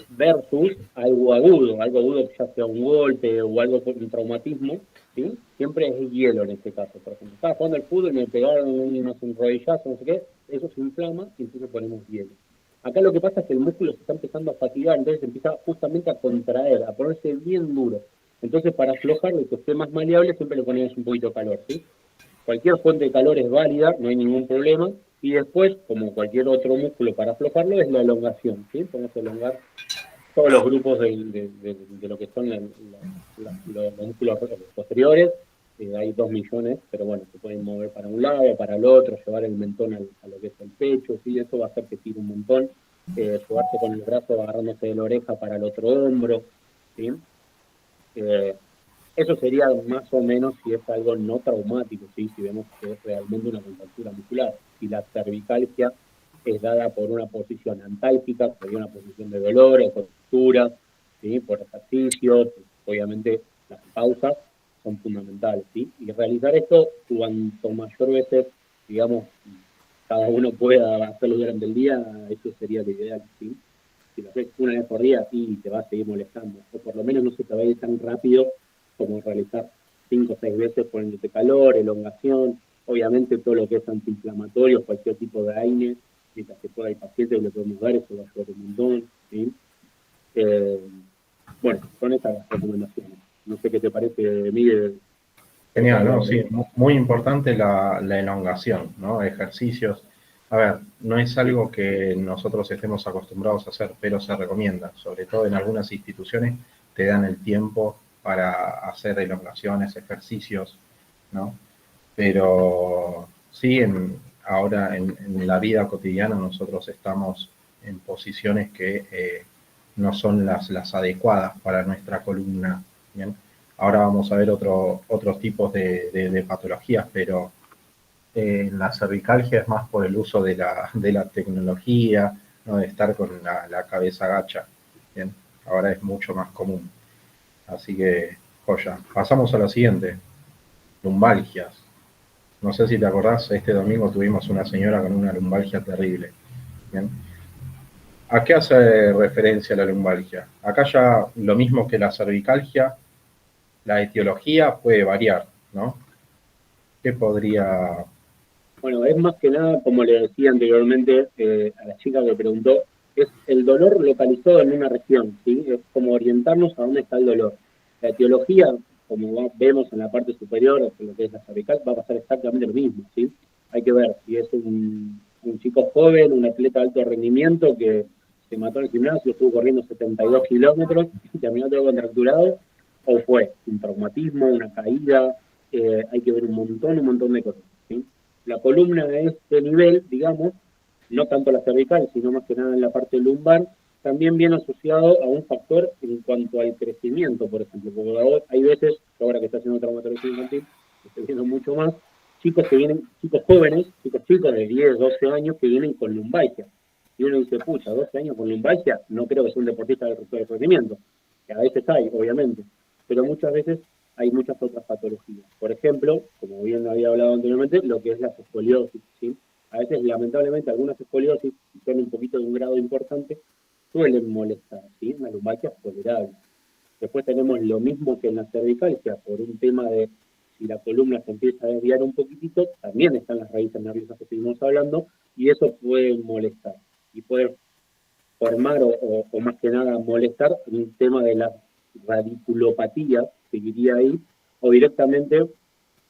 Versus algo agudo que ya sea un golpe o algo por un traumatismo, ¿sí? Siempre es hielo en este caso. Por ejemplo, estaba jugando al fútbol y me pegaron un rodillazo, no sé qué, eso se inflama y entonces ponemos hielo. Acá lo que pasa es que el músculo se está empezando a fatigar, entonces empieza justamente a contraer, a ponerse bien duro. Entonces, para aflojarlo y que esté más maleable, siempre le ponemos un poquito de calor, ¿sí? Cualquier fuente de calor es válida, no hay ningún problema. Y después, como cualquier otro músculo para aflojarlo, es la elongación, ¿sí? Podemos elongar todos los grupos de lo que son los músculos posteriores, hay 2 millones, pero bueno, se pueden mover para un lado, para el otro, llevar el mentón a lo que es el pecho, ¿sí? Eso va a hacer que tire un montón, llevarse con el brazo agarrándose de la oreja para el otro hombro, ¿sí? Eso sería más o menos si es algo no traumático, ¿sí? Si vemos que es realmente una contractura muscular. Si la cervicalgia es dada por una posición antálgica, sería una posición de dolor o tortura, ¿sí? Por ejercicios, obviamente las pausas son fundamentales, ¿sí? Y realizar esto cuanto mayor veces, digamos, cada uno pueda hacerlo durante el día, eso sería lo ideal, ¿sí? Si lo haces una vez por día y te va a seguir molestando, o por lo menos no se te va a ir tan rápido como realizar 5 o 6 veces poniéndote calor, elongación, obviamente todo lo que es antiinflamatorio, cualquier tipo de AINE, mientras que pueda el paciente le podemos dar, eso va a ayudar un montón, ¿sí? Bueno, son estas las recomendaciones. No sé qué te parece, Miguel. Genial, ¿no? Sí, muy importante la elongación, ¿no? Ejercicios. A ver, no es algo que nosotros estemos acostumbrados a hacer, pero se recomienda. Sobre todo en algunas instituciones te dan el tiempo para hacer elongaciones, ejercicios, ¿no? Pero sí, ahora en la vida cotidiana nosotros estamos en posiciones que no son las adecuadas para nuestra columna, ¿bien? Ahora vamos a ver otros tipos de patologías, pero la cervicalgia es más por el uso de la tecnología, ¿no? De estar con la cabeza gacha, ¿bien? Ahora es mucho más común. Así que, joya. Pasamos a la siguiente, lumbalgias. No sé si te acordás, este domingo tuvimos una señora con una lumbalgia terrible, ¿bien? ¿A qué hace referencia la lumbalgia? Acá ya lo mismo que la cervicalgia, la etiología puede variar, ¿no? ¿Qué podría...? Bueno, es más que nada, como le decía anteriormente a la chica que preguntó, es el dolor localizado en una región, ¿sí? Es como orientarnos a dónde está el dolor. La etiología, como vemos en la parte superior, en lo que es la cervical, va a pasar exactamente lo mismo, ¿sí? Hay que ver si es un chico joven, un atleta de alto rendimiento que se mató en el gimnasio, estuvo corriendo 72 kilómetros y terminó todo contracturado, o fue un traumatismo, una caída, hay que ver un montón de cosas, ¿sí? La columna de este nivel, digamos, no tanto la cervical, sino más que nada en la parte lumbar, también viene asociado a un factor en cuanto al crecimiento, por ejemplo, porque hay veces, ahora que está haciendo traumatología infantil, estoy viendo mucho más, chicos que vienen, chicos jóvenes, chicos de 10, 12 años que vienen con lumbalgia. Y uno dice, pucha, 12 años con lumbalgia, no creo que sea un deportista de crecimiento, que a veces hay, obviamente, pero muchas veces hay muchas otras patologías. Por ejemplo, como bien había hablado anteriormente, lo que es la escoliosis, ¿sí? A veces, lamentablemente, algunas escoliosis, si son un poquito de un grado importante, suelen molestar, ¿sí? Una lumbalgia tolerable. Después tenemos lo mismo que en la cervicalgia, por un tema de si la columna se empieza a desviar un poquitito, también están las raíces nerviosas que estuvimos hablando, y eso puede molestar, y puede formar o más que nada molestar un tema de la radiculopatía, seguiría ahí, o directamente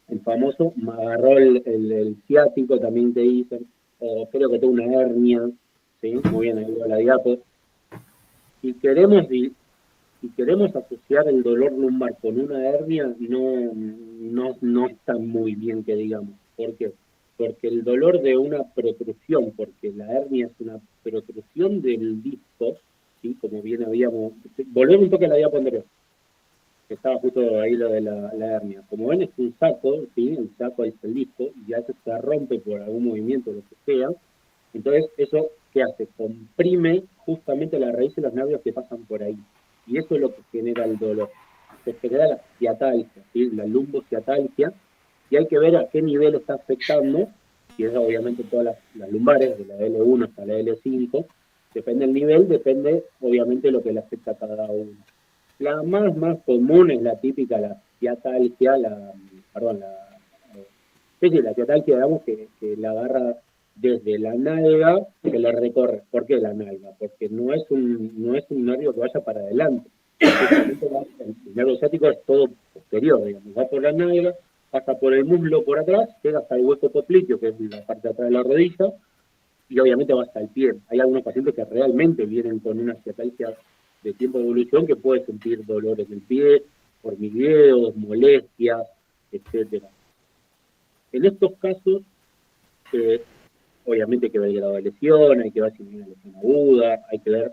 el famoso me agarró el ciático, también te dicen, o creo que tengo una hernia, ¿sí? Muy bien, ahí va la diapo. Si queremos asociar el dolor lumbar con una hernia, no está muy bien que digamos. ¿Por qué? Porque el dolor de una protrusión, porque la hernia es una protrusión del disco, ¿sí? Como bien habíamos... Volvemos un toque a la diapo anterior, que estaba justo ahí lo de la hernia. Como ven, es un saco, ¿sí? El saco es el disco, y a veces se rompe por algún movimiento, lo que sea. Entonces, ¿eso qué hace? Comprime justamente la raíz de los nervios que pasan por ahí. Y eso es lo que genera el dolor. Se genera la ciatalgia, ¿sí? La lumbociatalgia, y hay que ver a qué nivel está afectando, y es obviamente todas las lumbares, de la L1 hasta la L5, depende del nivel, depende obviamente lo que le afecta a cada uno. La más común es la típica, la ciatalgia, la ciatalgia, digamos, que la agarra desde la nalga, que la recorre. ¿Por qué la nalga? Porque no es un nervio que vaya para adelante. El nervio ciático es todo posterior, digamos, va por la nalga, pasa por el muslo por atrás, llega hasta el hueso popliteo, que es la parte de atrás de la rodilla, y obviamente va hasta el pie. Hay algunos pacientes que realmente vienen con una ciatalgia de tiempo de evolución que puede sentir dolores en el pie, hormigueos, molestias, etcétera. En estos casos, obviamente hay que ver el grado de lesión, hay que ver si hay una lesión aguda, hay que ver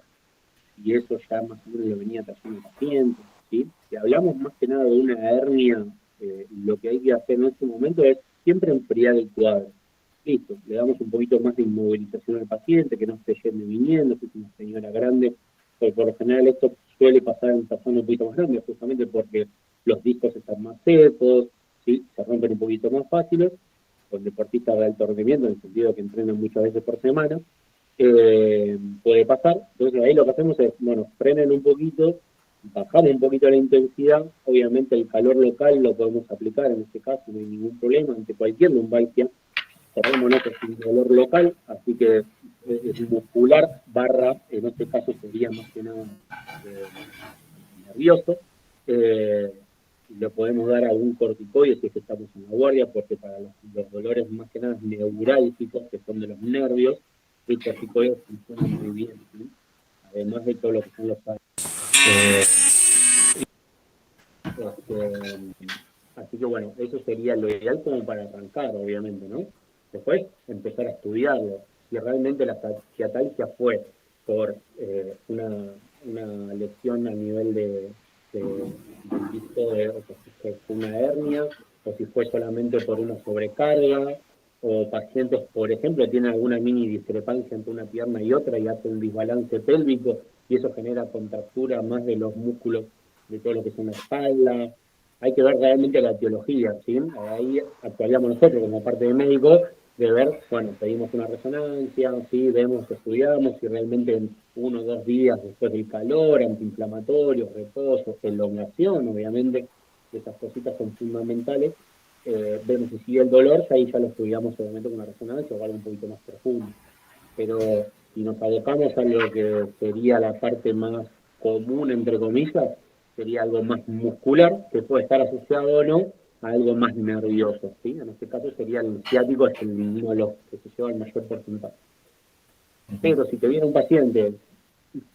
si eso ya más o menos lo venía trayendo el paciente, ¿sí? Si hablamos más que nada de una hernia, lo que hay que hacer en este momento es siempre enfriar el cuadro. Listo, le damos un poquito más de inmovilización al paciente, que no esté yendo y viniendo, si es una señora grande, porque por lo general esto suele pasar en personas un poquito más grandes, justamente porque los discos están más secos, ¿sí? Se rompen un poquito más fáciles, con deportistas de alto rendimiento, en el sentido que entrenan muchas veces por semana, puede pasar. Entonces ahí lo que hacemos es, bueno, frenen un poquito, bajamos un poquito la intensidad, obviamente el calor local lo podemos aplicar, en este caso no hay ningún problema, ante cualquier lumbalgia, cerrémonos que es un dolor local, así que es muscular, barra, en este caso sería más que nada nervioso, le podemos dar algún corticoide si es que estamos en la guardia, porque para los dolores más que nada neurálgicos, que son de los nervios, el corticoide funciona muy bien, ¿sí? Además de todo lo que son los así que bueno, eso sería lo ideal como para arrancar, obviamente, ¿no? Después empezar a estudiarlo. Si realmente la fasciatalgia fue por una lesión a nivel del disco, o si fue una hernia, o si fue solamente por una sobrecarga, o pacientes, por ejemplo, tienen alguna mini discrepancia entre una pierna y otra y hacen un desbalance pélvico, y eso genera contractura más de los músculos de todo lo que es una espalda. Hay que ver realmente la etiología, ¿sí? Ahí actuaríamos nosotros como parte de médico, de ver, bueno, pedimos una resonancia, ¿sí? Vemos, estudiamos, si realmente en 1 o 2 días después del calor, antiinflamatorio, reposo, elongación, obviamente, esas cositas son fundamentales. Vemos si sigue el dolor, ahí ya lo estudiamos obviamente con una resonancia o algo un poquito más profundo. Pero si nos abocamos a lo que sería la parte más común, entre comillas, sería algo más muscular, que puede estar asociado o no a algo más nervioso, ¿sí? En este caso sería el ciático, es uno de los que se lleva el mayor porcentaje. Pero si te viene un paciente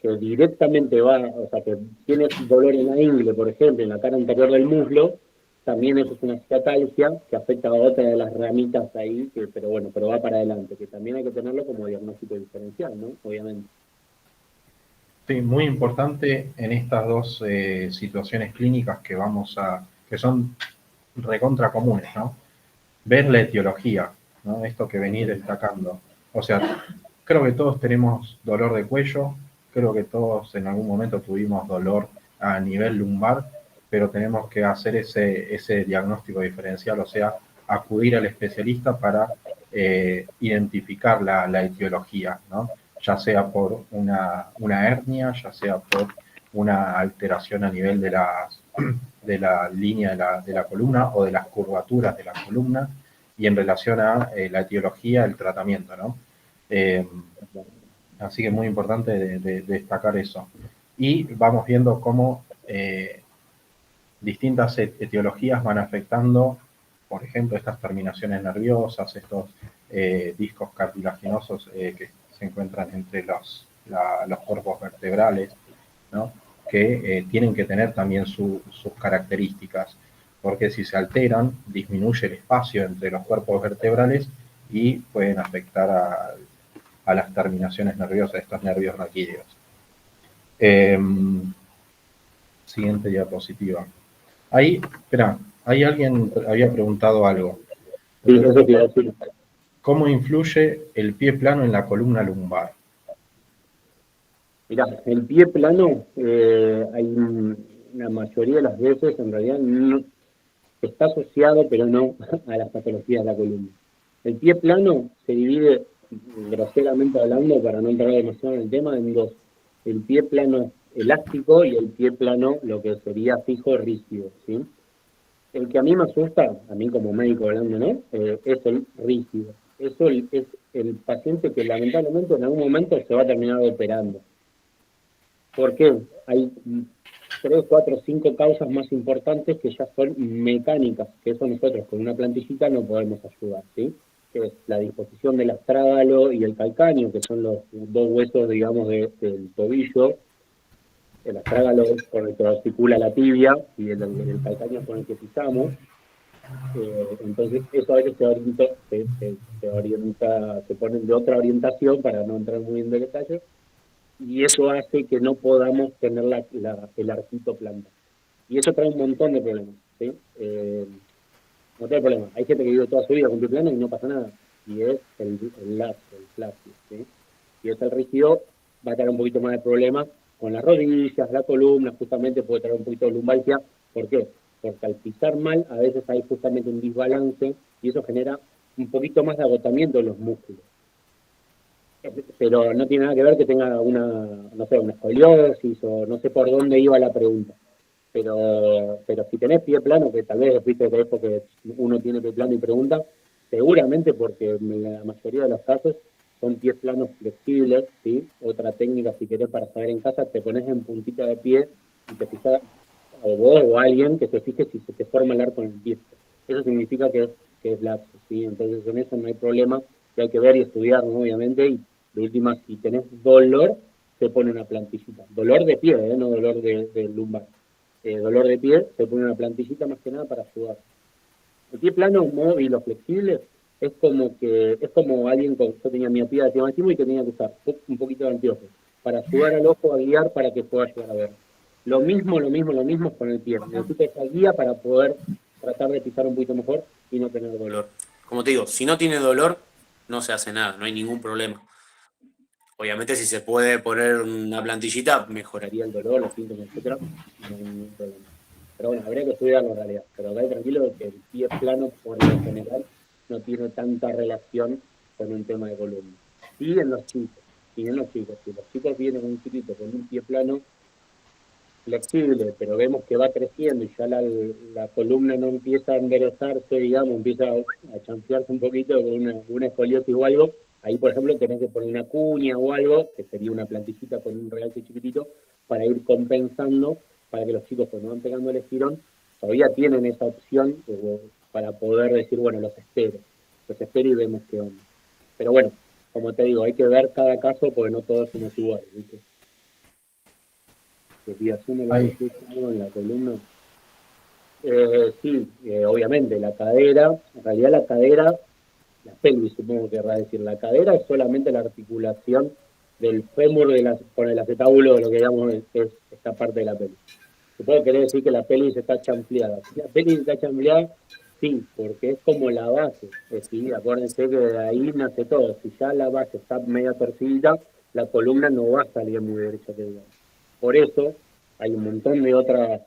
que directamente va, o sea, que tiene dolor en la ingle, por ejemplo, en la cara anterior del muslo, también eso es una ciatalgia que afecta a otra de las ramitas ahí, pero va para adelante, que también hay que tenerlo como diagnóstico diferencial, ¿no? Obviamente. Sí, muy importante en estas dos situaciones clínicas que son recontra comunes, ¿no? Ver la etiología, ¿no? Esto que venís destacando. O sea, creo que todos tenemos dolor de cuello, creo que todos en algún momento tuvimos dolor a nivel lumbar, pero tenemos que hacer ese diagnóstico diferencial, o sea, acudir al especialista para identificar la etiología, ¿no? Ya sea por una hernia, ya sea por una alteración a nivel de la línea de la columna o de las curvaturas de la columna, y en relación a la etiología, el tratamiento, ¿no? Así que es muy importante de destacar eso. Y vamos viendo cómo distintas etiologías van afectando, por ejemplo, estas terminaciones nerviosas, estos discos cartilaginosos que se encuentran entre los cuerpos vertebrales, ¿no? Que tienen que tener también sus características, porque si se alteran, disminuye el espacio entre los cuerpos vertebrales y pueden afectar a las terminaciones nerviosas, estos nervios raquídeos. Siguiente diapositiva. Ahí, espera, ahí alguien había preguntado algo. Sí, eso te iba a decir. ¿Cómo influye el pie plano en la columna lumbar? Mirá, el pie plano, hay una mayoría de las veces, en realidad, no, está asociado, pero no a las patologías de la columna. El pie plano se divide, groseramente hablando, para no entrar demasiado en el tema, en dos. El pie plano elástico y el pie plano, lo que sería fijo rígido, ¿sí? El que a mí me asusta, a mí como médico hablando, ¿no? Es el rígido. Eso es el paciente que lamentablemente en algún momento se va a terminar operando. ¿Por qué? Hay 3, 4, 5 causas más importantes que ya son mecánicas, que eso nosotros con una plantillita no podemos ayudar, ¿sí? Que es la disposición del astrágalo y el calcáneo, que son los dos huesos, digamos, del tobillo. El astrágalo es con el que articula la tibia y el calcáneo con el que pisamos. Entonces, eso a veces se ponen de otra orientación para no entrar muy en detalle, y eso hace que no podamos tener el arquito planta. Y eso trae un montón de problemas, ¿sí? No trae problema. Hay gente que vive toda su vida con pie plano y no pasa nada. Y es el lapso, el flácido, ¿sí? Y es el rígido, va a tener un poquito más de problemas con las rodillas, la columna, justamente puede traer un poquito de lumbalgia. ¿Por qué? Porque al pisar mal, a veces hay justamente un desbalance y eso genera un poquito más de agotamiento de los músculos. Pero no tiene nada que ver que tenga no sé, una escoliosis o no sé por dónde iba la pregunta. Pero si tenés pie plano, que tal vez viste que es porque uno tiene pie plano y pregunta, seguramente porque en la mayoría de los casos son pies planos flexibles, ¿sí? Otra técnica, si querés, para saber en casa, te pones en puntita de pie y te fijas, o vos o alguien que se fije si se te forma el arco en el pie. Eso significa que es lapso, ¿sí? Entonces en eso no hay problema, que hay que ver y estudiar, ¿no? Obviamente, y de última, si tenés dolor, te pone una plantillita. Dolor de pie, no dolor de lumbar. Dolor de pie, se pone una plantillita más que nada para ayudar. El pie plano, móvil o flexible, es como alguien yo tenía miopía de astigmatismo y que tenía que usar un poquito de anteojos para ayudar al ojo a guiar para que pueda llegar a ver. Lo mismo es con el pie. Necesita esa guía para poder tratar de pisar un poquito mejor y no tener dolor. Como te digo, si no tiene dolor, no se hace nada, no hay ningún problema. Obviamente, si se puede poner una plantillita, mejoraría el dolor, los síntomas, etcétera, no hay ningún problema. Pero bueno, habría que estudiarlo en realidad. Pero quedate tranquilo que el pie plano, por lo general, no tiene tanta relación con un tema de columna. Sí en los chicos, si los chicos vienen un chiquito con un pie plano flexible, pero vemos que va creciendo y ya la columna no empieza a enderezarse, digamos, empieza a chanflearse un poquito con una escoliosis o algo, ahí, por ejemplo, tenés que poner una cuña o algo, que sería una plantillita con un realce chiquitito, para ir compensando, para que los chicos cuando van pegando el estirón, todavía tienen esa opción para poder decir, bueno, los espero y vemos qué onda. Pero bueno, como te digo, hay que ver cada caso porque no todos somos iguales, ¿viste? Desviación en la columna. Sí, obviamente, la cadera, en realidad la pelvis supongo que querrá decir, la cadera es solamente la articulación del fémur con el acetábulo, lo que digamos es esta parte de la pelvis. Supongo que quiere decir que la pelvis está chanfleada. Si la pelvis está chanfleada, sí, porque es como la base. ¿Sí? Acuérdense que de ahí nace todo. Si ya la base está media torcida, la columna no va a salir muy derecha que digamos. Por eso hay un montón de otro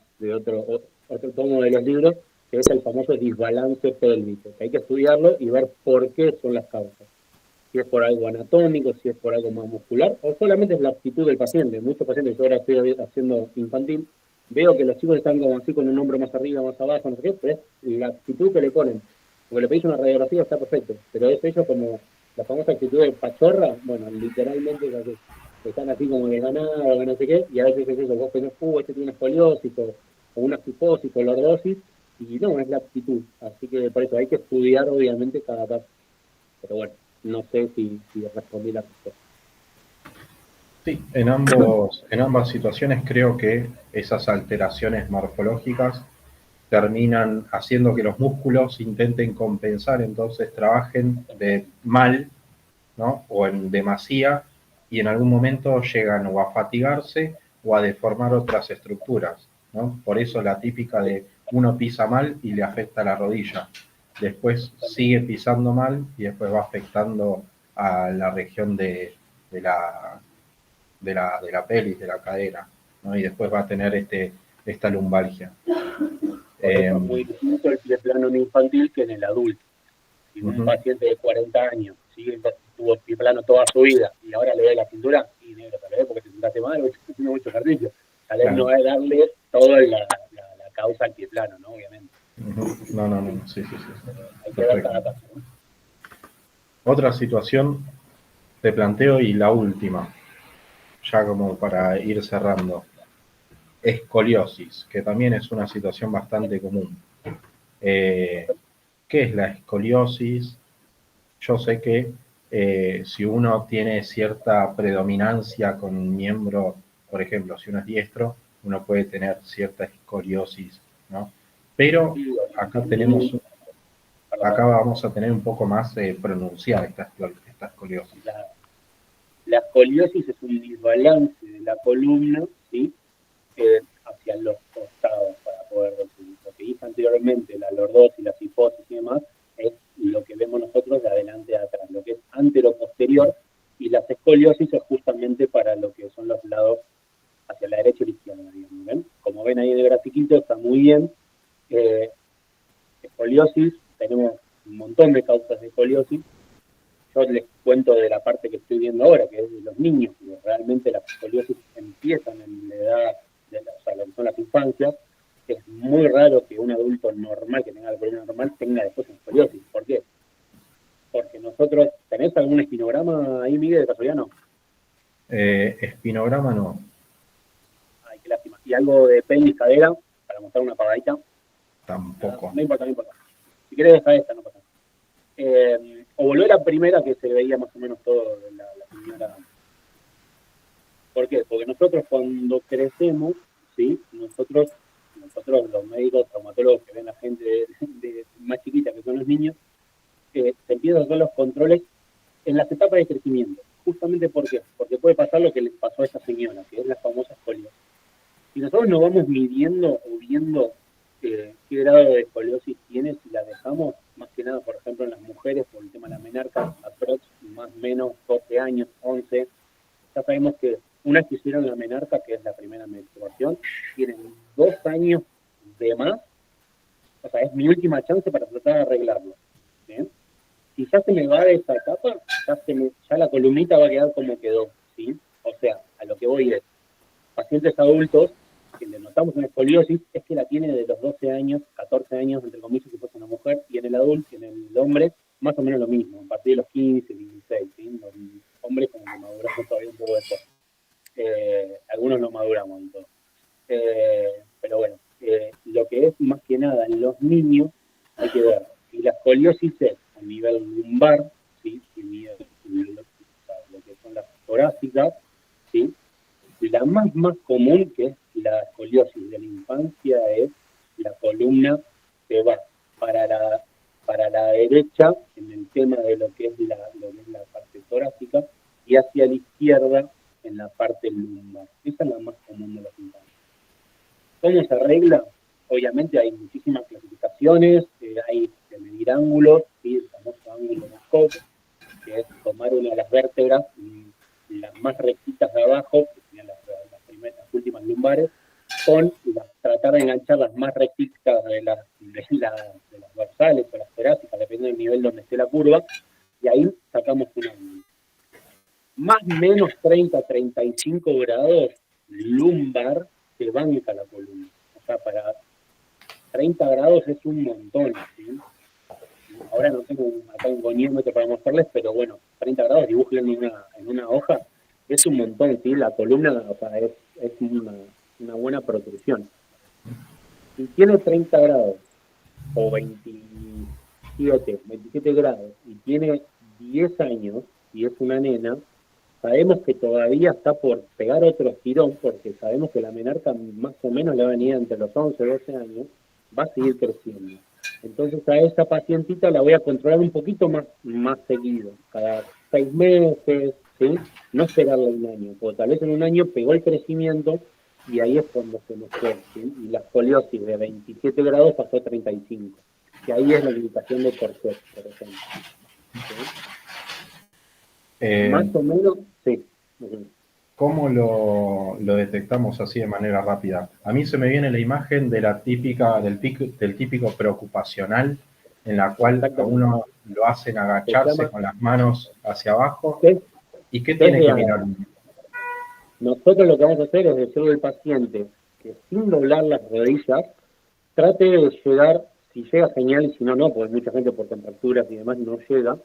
tomo de los libros que es el famoso desbalance pélvico, que hay que estudiarlo y ver por qué son las causas. Si es por algo anatómico, si es por algo más muscular, o solamente es la actitud del paciente. Muchos pacientes, yo ahora estoy haciendo infantil, veo que los chicos están como así con un hombro más arriba, más abajo, no sé qué, pero es la actitud que le ponen. Porque le pedís una radiografía, está perfecto, pero es ellos como la famosa actitud de pachorra, bueno, literalmente es así. Están así como de ganado, no sé qué, y a veces es eso, vos pensás, este tiene una escoliosis o una cifosis o lordosis, y no, es la actitud. Así que por eso hay que estudiar obviamente cada caso. Pero bueno, no sé si respondí la respuesta. Sí, en ambas situaciones creo que esas alteraciones morfológicas terminan haciendo que los músculos intenten compensar, entonces trabajen de mal, ¿no? O en demasía, y en algún momento llegan o a fatigarse o a deformar otras estructuras, ¿no? Por eso la típica de uno pisa mal y le afecta la rodilla, después sigue pisando mal y después va afectando a la región de la pelvis, de la cadera, ¿no? Y después va a tener esta lumbalgia. Por eso es muy distinto el pie plano en infantil que en el adulto. Si un paciente de 40 años tuvo pie plano toda su vida y ahora le ve la cintura, y negro, tal vez porque te sentaste mal o porque tiene mucho ejercicio. Tal vez no es darle toda la causa al pie plano, ¿no? Obviamente. No, sí. Hay que ver cada caso, ¿no? Otra situación te planteo y la última, ya como para ir cerrando. Escoliosis, que también es una situación bastante común. ¿Qué es la escoliosis? Yo sé que si uno tiene cierta predominancia con un miembro, por ejemplo, si uno es diestro, uno puede tener cierta escoliosis, ¿no? Pero acá tenemos acá vamos a tener un poco más pronunciada esta escoliosis. La escoliosis es un desbalance de la columna, ¿sí? Hacia los costados, para poder decir. Lo que dije anteriormente, la lordosis, la cifosis y demás, es lo que vemos nosotros de adelante a atrás, lo que es antero-posterior, y las escoliosis es justamente para lo que son los lados hacia la derecha y la izquierda, digamos, ¿ven? Como ven ahí en el grafiquito, está muy bien. Escoliosis, tenemos un montón de causas de escoliosis. Yo les cuento de la parte que estoy viendo ahora, que es de los niños, que realmente las escoliosis empiezan en la edad, o sea, lo que son las infancias. Es muy raro que un adulto normal, que tenga la columna normal, tenga después escoliosis. ¿Por qué? Porque nosotros, ¿tenés algún espinograma ahí, Miguel, de casualidad? No. Espinograma no. Ay, qué lástima. ¿Y algo de pelvis, cadera, para mostrar una pagadita? Tampoco. No importa. Si querés dejar esta, no pasa nada. O volver a la primera que se veía más o menos todo de la señora. ¿Por qué? Porque nosotros cuando crecemos, ¿sí? Nosotros los médicos, traumatólogos que ven a gente de más chiquita que son los niños, se empiezan a hacer los controles en las etapas de crecimiento. Justamente ¿por qué? Porque puede pasar lo que les pasó a esta señora, que es la famosa escoliosis. Si nosotros no vamos midiendo o viendo qué grado de escoliosis tiene, si la dejamos, más que nada, por ejemplo, en las mujeres, por el tema de la menarca, más o menos 12 años, 11, ya sabemos que una vez que hicieron la menarca, que es la primera menstruación, tienen 2 años de más, o sea, es mi última chance para tratar de arreglarlo. ¿Bien? Si ya se me va de esa etapa, ya la columnita va a quedar como quedó, ¿sí? O sea, a lo que voy es, pacientes adultos, que le notamos una escoliosis, es que la tiene de los 12 años, 14 años, entre comillas, si fuese una mujer, y en el adulto, en el hombre, más o menos lo mismo, a partir de los 15, 16, ¿sí? Los hombres como que maduramos todavía un poco después. Algunos no maduramos y todo. Pero bueno, lo que es más que nada en los niños, hay que ver si la escoliosis es a nivel lumbar, ¿sí? Lo que son las torácicas, ¿sí? La más común, que es la escoliosis de la infancia, es la columna que va para la derecha en el tema de lo que es la parte torácica y hacia la izquierda en la parte lumbar. Esa es la más común de los infantes. ¿Cómo se arregla? Obviamente hay muchísimas clasificaciones, hay que medir ángulos, ¿sí? El famoso ángulo de Cobb, que es tomar una de las vértebras, las más rectitas de abajo, que serían las últimas lumbares, tratar de enganchar las más rectitas de las dorsales o las torácicas, dependiendo del nivel donde esté la curva, y ahí sacamos un ángulo. Más o menos 30-35 grados lumbar se banca la columna. O sea, para 30 grados es un montón, ¿sí? Ahora no tengo acá un goniómetro para mostrarles, pero bueno, 30 grados, dibújenlo en una hoja, es un montón, ¿sí? La columna, o sea, es una buena protrusión. Si tiene 30 grados, o 27 grados, y tiene 10 años, y es una nena, sabemos que todavía está por pegar otro estirón, porque sabemos que la menarca más o menos le va a venir entre los 11 12 años, va a seguir creciendo. Entonces a esa pacientita la voy a controlar un poquito más seguido, cada 6 meses, ¿sí? No esperarle un año, porque tal vez en un año pegó el crecimiento y ahí es cuando se nos fue, ¿sí? Y la escoliosis de 27 grados pasó a 35, que ahí es la limitación de corset, por ejemplo. ¿Sí? Más o menos, sí. ¿Cómo lo detectamos así de manera rápida? A mí se me viene la imagen de del típico preocupacional, en la cual a uno lo hacen agacharse con las manos hacia abajo. ¿Sí? ¿Y qué tiene que mirar? Nosotros lo que vamos a hacer es decirle al paciente que sin doblar las rodillas, trate de llegar, si llega genial y si no, no, porque mucha gente por temperaturas y demás no llega,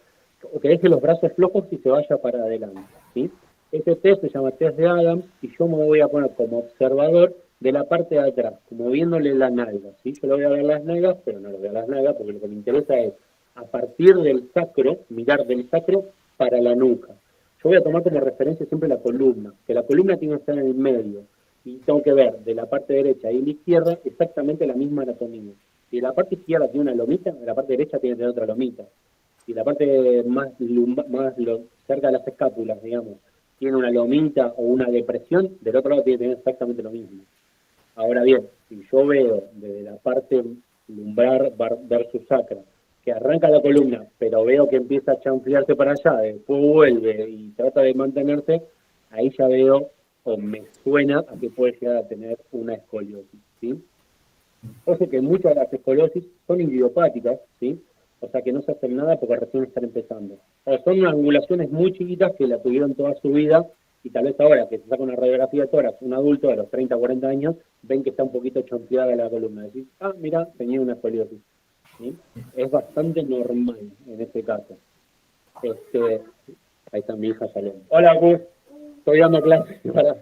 o que deje los brazos flojos y se vaya para adelante, ¿sí? Este test se llama test de Adams y yo me voy a poner como observador de la parte de atrás, como viéndole la nalga, ¿sí? Yo le voy a ver las nalgas, pero no le voy a las nalgas porque lo que me interesa es, a partir del sacro, mirar del sacro para la nuca. Yo voy a tomar como referencia siempre la columna, que la columna tiene que estar en el medio, y tengo que ver de la parte derecha y la izquierda exactamente la misma anatomía. Si la parte izquierda tiene una lomita, la parte derecha tiene que tener otra lomita. Si la parte cerca de las escápulas, digamos, tiene una lomita o una depresión, del otro lado tiene que tener exactamente lo mismo. Ahora bien, si yo veo desde la parte lumbar versus sacra, que arranca la columna, pero veo que empieza a chanflearse para allá, después vuelve y trata de mantenerse, ahí ya veo o me suena a que puede llegar a tener una escoliosis, ¿sí? Ojo que muchas de las escoliosis son idiopáticas, ¿sí? O sea que no se hacen nada porque recién están empezando. O son unas angulaciones muy chiquitas que la tuvieron toda su vida y tal vez ahora que se saca una radiografía de tórax, un adulto de los 30 o 40 años, ven que está un poquito chanfleada la columna. Decís, ah, mira, tenía una escoliosis. ¿Sí? Es bastante normal en este caso. Ahí está mi hija saliendo. Hola, Gus. Estoy dando clases para...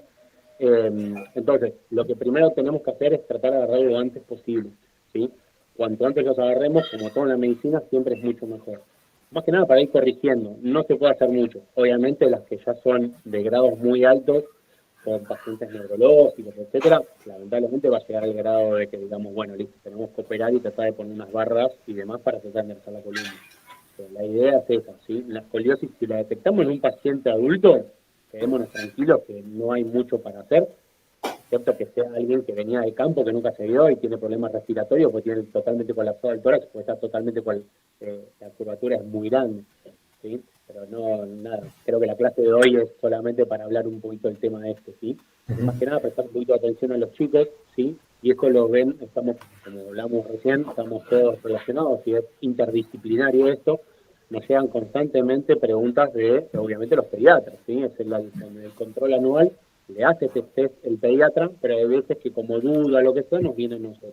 entonces, lo que primero tenemos que hacer es tratar de agarrarlo lo antes posible, ¿sí? Cuanto antes los agarremos, como todo en la medicina, siempre es mucho mejor. Más que nada para ir corrigiendo, no se puede hacer mucho. Obviamente las que ya son de grados muy altos, con pacientes neurológicos, etcétera, lamentablemente va a llegar al grado de que digamos, bueno, listo, tenemos que operar y tratar de poner unas barras y demás para tratar de enderezar la columna. Pero la idea es esa, ¿sí? La escoliosis, si la detectamos en un paciente adulto, quedémonos tranquilos que no hay mucho para hacer, excepto que sea alguien que venía del campo, que nunca se vio y tiene problemas respiratorios, porque tiene totalmente colapsado el tórax, porque está totalmente la curvatura es muy grande, ¿sí? Pero no, nada, creo que la clase de hoy es solamente para hablar un poquito del tema ¿sí? Más que nada prestar un poquito de atención a los chicos, ¿sí? Y esto lo ven, estamos, como hablamos recién, estamos todos relacionados y es interdisciplinario esto, nos llegan constantemente preguntas de, obviamente, los pediatras, ¿sí? Es el control anual, le hace este test el pediatra, pero hay veces que como duda, lo que sea, nos viene a nosotros.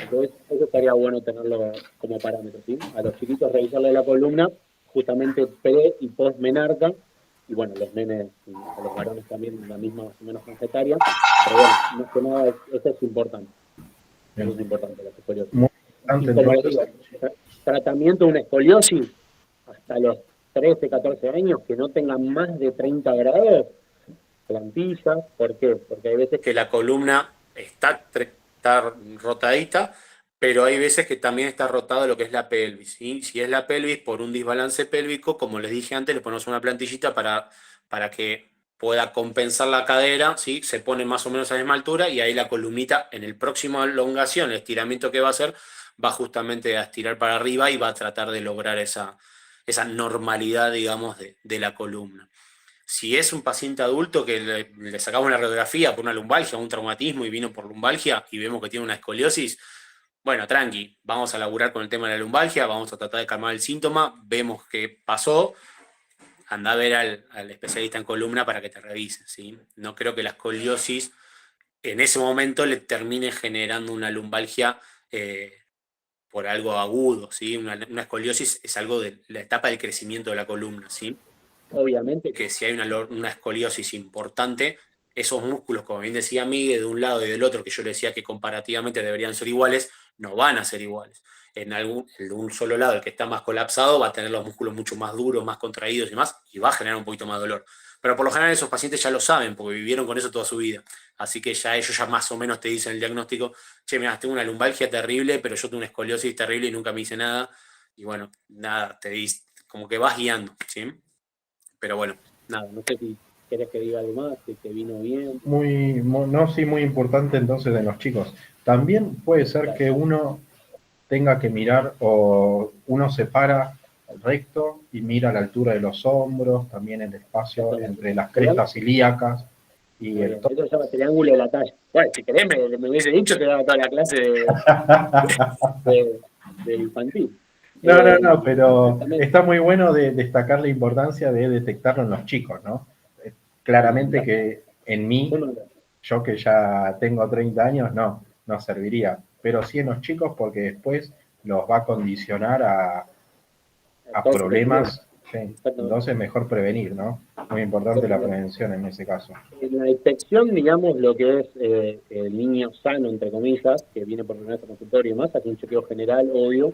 Entonces, eso estaría bueno tenerlo como parámetro, ¿sí? A los chiquitos revisarle la columna, justamente pre y post menarca, y bueno, los nenes, a los varones también la misma más o menos franja etaria, pero bueno, más que nada, eso es importante. Eso es importante, la escoliosis. Muy importante, Y como les entonces. digo, tratamiento de una escoliosis hasta los 13, 14 años, que no tengan más de 30 grados, plantillas. ¿Por qué? Porque hay veces que la columna está rotadita, pero hay veces que también está rotado lo que es la pelvis, ¿sí? Si es la pelvis por un desbalance pélvico, como les dije antes, le ponemos una plantillita para que pueda compensar la cadera, ¿sí? Se pone más o menos a la misma altura y ahí la columnita en el próximo elongación, el estiramiento que va a hacer, va justamente a estirar para arriba y va a tratar de lograr esa normalidad, digamos, de la columna. Si es un paciente adulto que le sacamos una radiografía por una lumbalgia, un traumatismo y vino por lumbalgia y vemos que tiene una escoliosis, bueno, tranqui, vamos a laburar con el tema de la lumbalgia, vamos a tratar de calmar el síntoma, vemos qué pasó, anda a ver al especialista en columna para que te revise, ¿sí? No creo que la escoliosis en ese momento le termine generando una lumbalgia por algo agudo, ¿sí? Una escoliosis es algo de la etapa del crecimiento de la columna, ¿sí? Obviamente que si hay una escoliosis importante, esos músculos, como bien decía Miguel, de un lado y del otro, que yo le decía que comparativamente deberían ser iguales, no van a ser iguales. El de un solo lado, el que está más colapsado, va a tener los músculos mucho más duros, más contraídos y demás, y va a generar un poquito más dolor. Pero por lo general esos pacientes ya lo saben, porque vivieron con eso toda su vida. Así que ya ellos ya más o menos te dicen el diagnóstico, che, mira, tengo una lumbalgia terrible, pero yo tengo una escoliosis terrible y nunca me hice nada. Y bueno, nada, te dice, como que vas guiando, ¿sí? Pero bueno, nada, no sé si querés que diga algo más, si te vino bien. Sí, muy importante entonces de los chicos. También puede ser que uno tenga que mirar o uno se para recto y mira a la altura de los hombros, también el espacio entre las crestas ilíacas y el Eso se llama triángulo de la talla. Bueno, si querés me hubiese dicho que daba toda la clase de infantil. No, pero está muy bueno de destacar la importancia de detectarlo en los chicos, ¿no? Claramente que en mí, yo que ya tengo 30 años, no serviría, pero sí en los chicos porque después los va a condicionar a problemas, sí. Entonces mejor prevenir, ¿no? Muy importante la prevención en ese caso. En la detección, digamos, lo que es el niño sano, entre comillas, que viene por primera vez a consultorio y más, hace un chequeo general, obvio,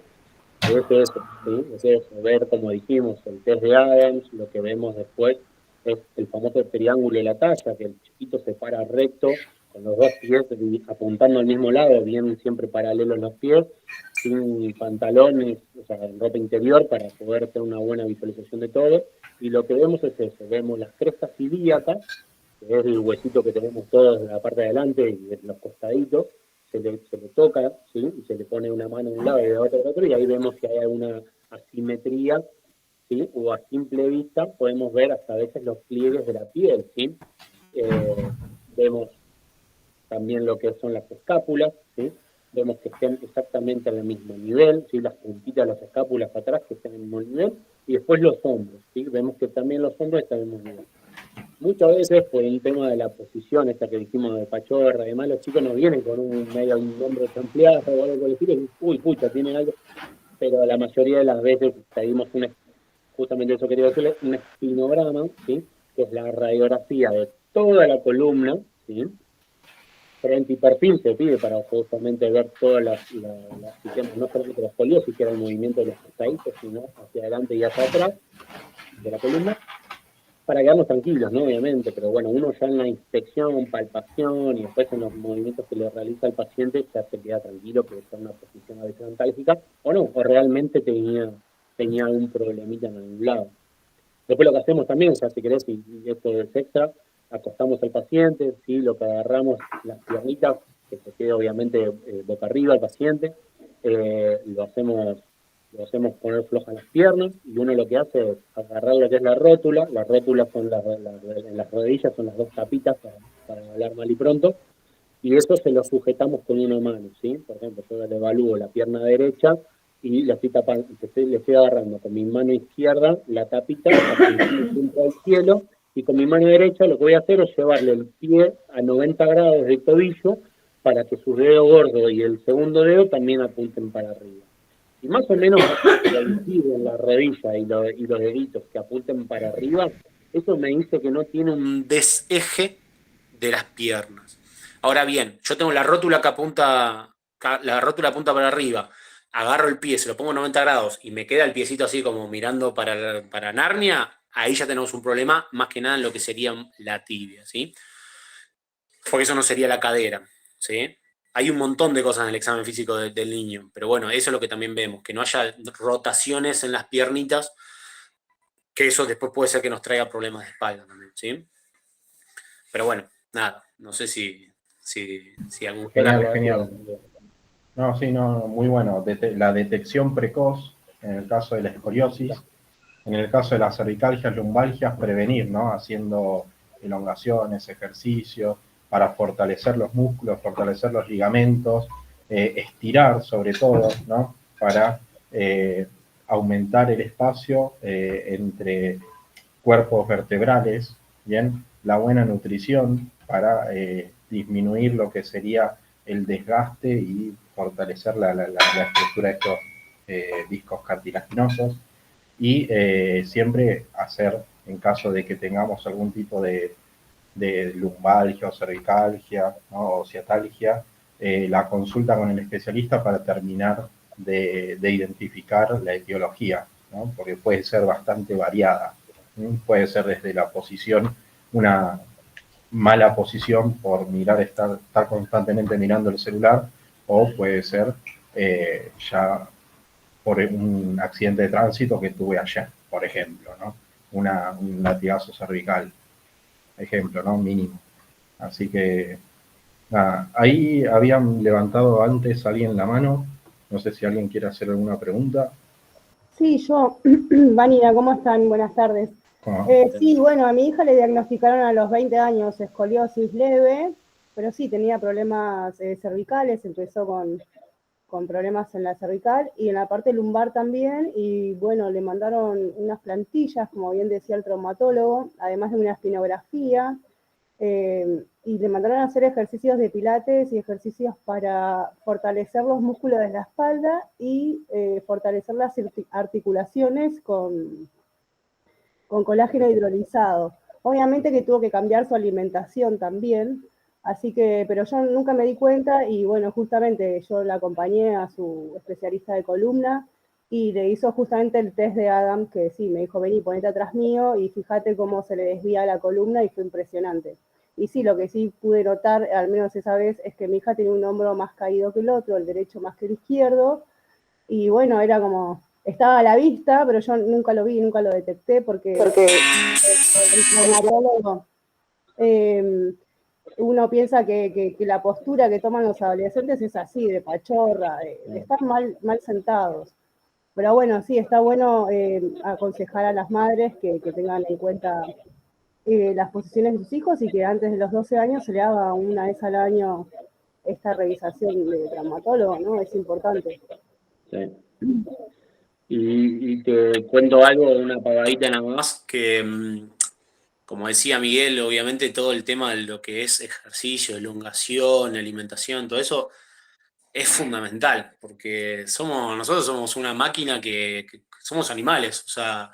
es eso, ¿sí? Es eso, ver, como dijimos, el test de Adams, lo que vemos después es el famoso triángulo de la talla, que el chiquito se para recto con los dos pies apuntando al mismo lado, bien siempre paralelos los pies, sin pantalones, o sea, en ropa interior para poder tener una buena visualización de todo. Y lo que vemos es eso, vemos las crestas ilíacas, que es el huesito que tenemos todos en la parte de adelante y en los costaditos, se le toca, ¿sí? Y se le pone una mano de un lado y de otro, y ahí vemos si hay alguna asimetría, ¿sí? O a simple vista podemos ver hasta a veces los pliegues de la piel, ¿sí? Vemos también lo que son las escápulas, ¿sí? Vemos que estén exactamente al mismo nivel, ¿sí? Las puntitas de las escápulas atrás que estén al mismo nivel, y después los hombros, ¿sí? Vemos que también los hombros están al mismo nivel. Muchas veces por el tema de la posición, esta que dijimos de pachorra, además los chicos no vienen con un hombro ampliado o algo por el estilo, y uy, pucha, tienen algo, pero la mayoría de las veces pedimos justamente eso quería decirles, un espinograma, ¿sí? Que es la radiografía de toda la columna, ¿sí? Frente y perfil se pide para justamente ver todos los sistemas, no solamente la escoliosis, que era el movimiento de los costaditos, sino hacia adelante y hacia atrás de la columna, para quedarnos tranquilos, ¿no? Obviamente, pero bueno, uno ya en la inspección, palpación y después en los movimientos que le realiza el paciente ya se queda tranquilo porque está en una posición a veces antálgica o no, o realmente tenía algún problemita en algún lado. Después lo que hacemos también, o sea, si querés, y esto es extra, acostamos al paciente, ¿sí? Lo que agarramos, las piernitas, que se quede obviamente boca arriba al paciente, lo hacemos poner flojas las piernas, y uno lo que hace es agarrar lo que es la rótula son en las rodillas son las dos tapitas, para hablar mal y pronto, y eso se lo sujetamos con una mano, ¿sí? Por ejemplo, yo le evalúo la pierna derecha, y le estoy tapando, le estoy agarrando con mi mano izquierda la tapita, apuntando al cielo, y con mi mano derecha lo que voy a hacer es llevarle el pie a 90 grados del tobillo para que su dedo gordo y el segundo dedo también apunten para arriba. Y más o menos coinciden la rodilla y los deditos que apunten para arriba, eso me dice que no tiene un deseje de las piernas. Ahora bien, yo tengo la rótula apunta para arriba, agarro el pie, se lo pongo 90 grados y me queda el piecito así como mirando para Narnia, ahí ya tenemos un problema, más que nada en lo que sería la tibia, ¿sí? Porque eso no sería la cadera, ¿sí? Hay un montón de cosas en el examen físico del niño, pero bueno, eso es lo que también vemos, que no haya rotaciones en las piernitas, que eso después puede ser que nos traiga problemas de espalda también, ¿sí? Pero bueno, nada, no sé si algún Genial, genial. No, sí, no, muy bueno. La detección precoz, en el caso de la escoliosis, en el caso de las cervicalgias, lumbalgias, prevenir, ¿no? Haciendo elongaciones, ejercicios, para fortalecer los músculos, fortalecer los ligamentos, estirar sobre todo, ¿no? Para aumentar el espacio entre cuerpos vertebrales, ¿bien? La buena nutrición para disminuir lo que sería el desgaste y fortalecer la estructura de estos discos cartilaginosos, y siempre hacer, en caso de que tengamos algún tipo de lumbalgia o cervicalgia, ¿no? O ciatalgia, la consulta con el especialista para terminar de identificar la etiología, ¿no? Porque puede ser bastante variada. Puede ser desde la posición, una mala posición por estar constantemente mirando el celular, o puede ser ya por un accidente de tránsito que tuve ayer, por ejemplo, ¿no? Un latigazo cervical, ejemplo, ¿no? Mínimo. Así que, nada, ahí habían levantado antes alguien la mano, no sé si alguien quiere hacer alguna pregunta. Sí, yo, Vanina, ¿cómo están? Buenas tardes. Sí, bueno, a mi hija le diagnosticaron a los 20 años escoliosis leve, pero sí, tenía problemas cervicales, empezó con problemas en la cervical y en la parte lumbar también, y bueno, le mandaron unas plantillas, como bien decía el traumatólogo, además de una espinografía, y le mandaron a hacer ejercicios de pilates y ejercicios para fortalecer los músculos de la espalda y fortalecer las articulaciones con colágeno hidrolizado. Obviamente que tuvo que cambiar su alimentación también, así que, pero yo nunca me di cuenta, y bueno, justamente yo la acompañé a su especialista de columna y le hizo justamente el test de Adam, que sí, me dijo, vení, ponete atrás mío y fíjate cómo se le desvía la columna, y fue impresionante. Y sí, lo que sí pude notar, al menos esa vez, es que mi hija tenía un hombro más caído que el otro, el derecho más que el izquierdo, y bueno, era como, estaba a la vista, pero yo nunca lo vi, nunca lo detecté, porque el traumatólogo, uno piensa que la postura que toman los adolescentes es así, de pachorra, de estar mal sentados. Pero bueno, sí, está bueno aconsejar a las madres que tengan en cuenta las posiciones de sus hijos y que antes de los 12 años se le haga una vez al año esta revisación de traumatólogo, ¿no? Es importante. Sí. Y te cuento algo, una pagadita nada más, que como decía Miguel, obviamente todo el tema de lo que es ejercicio, elongación, alimentación, todo eso es fundamental, porque nosotros somos una máquina que somos animales, o sea,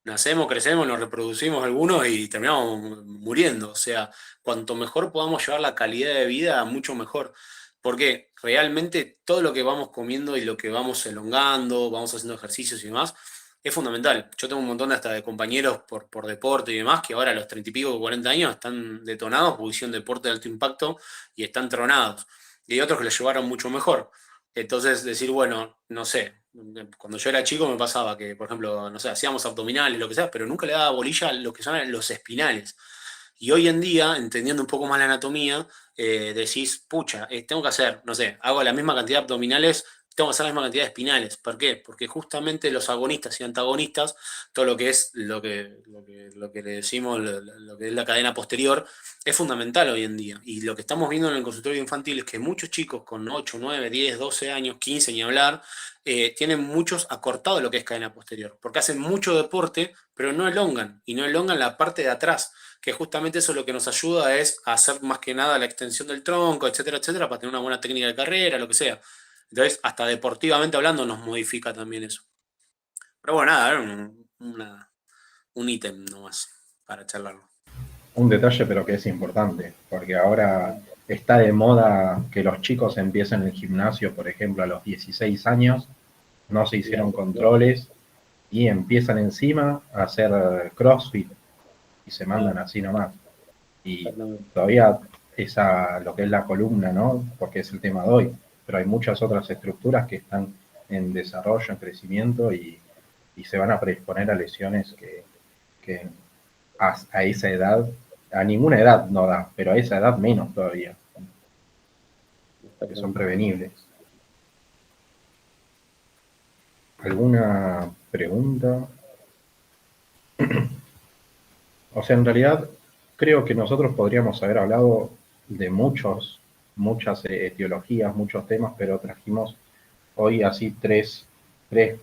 nacemos, crecemos, nos reproducimos algunos y terminamos muriendo, o sea, cuanto mejor podamos llevar la calidad de vida, mucho mejor, porque realmente todo lo que vamos comiendo y lo que vamos elongando, vamos haciendo ejercicios y demás, es fundamental. Yo tengo un montón hasta de compañeros por deporte y demás que ahora a los 30 y pico, 40 años están detonados porque hicieron deporte de alto impacto y están tronados y hay otros que lo llevaron mucho mejor. Entonces, decir, bueno, no sé, cuando yo era chico me pasaba que, por ejemplo, no sé, hacíamos abdominales, lo que sea, pero nunca le daba bolilla a lo que son los espinales. Y hoy en día, entendiendo un poco más la anatomía, decís, pucha, tengo que hacer, no sé, hago la misma cantidad de abdominales, tengo que hacer la misma cantidad de espinales. ¿Por qué? Porque justamente los agonistas y antagonistas, todo lo que es lo que le decimos, lo que es la cadena posterior, es fundamental hoy en día. Y lo que estamos viendo en el consultorio infantil es que muchos chicos con 8, 9, 10, 12 años, 15 ni hablar, tienen muchos acortado lo que es cadena posterior, porque hacen mucho deporte, pero no elongan, y no elongan la parte de atrás, que justamente eso lo que nos ayuda es a hacer más que nada la extensión del tronco, etcétera, etcétera, para tener una buena técnica de carrera, lo que sea. Entonces, hasta deportivamente hablando, nos modifica también eso. Pero bueno, nada, era un ítem nomás para charlarlo. Un detalle, pero que es importante, porque ahora está de moda que los chicos empiecen el gimnasio, por ejemplo, a los 16 años, no se hicieron controles y empiezan encima a hacer CrossFit y se mandan así nomás. Y todavía lo que es la columna, ¿no? Porque es el tema de hoy, pero hay muchas otras estructuras que están en desarrollo, en crecimiento y se van a predisponer a lesiones que a esa edad, a ninguna edad no da, pero a esa edad menos todavía, que son prevenibles. ¿Alguna pregunta? O sea, en realidad creo que nosotros podríamos haber hablado de muchas etiologías, muchos temas, pero trajimos hoy así tres,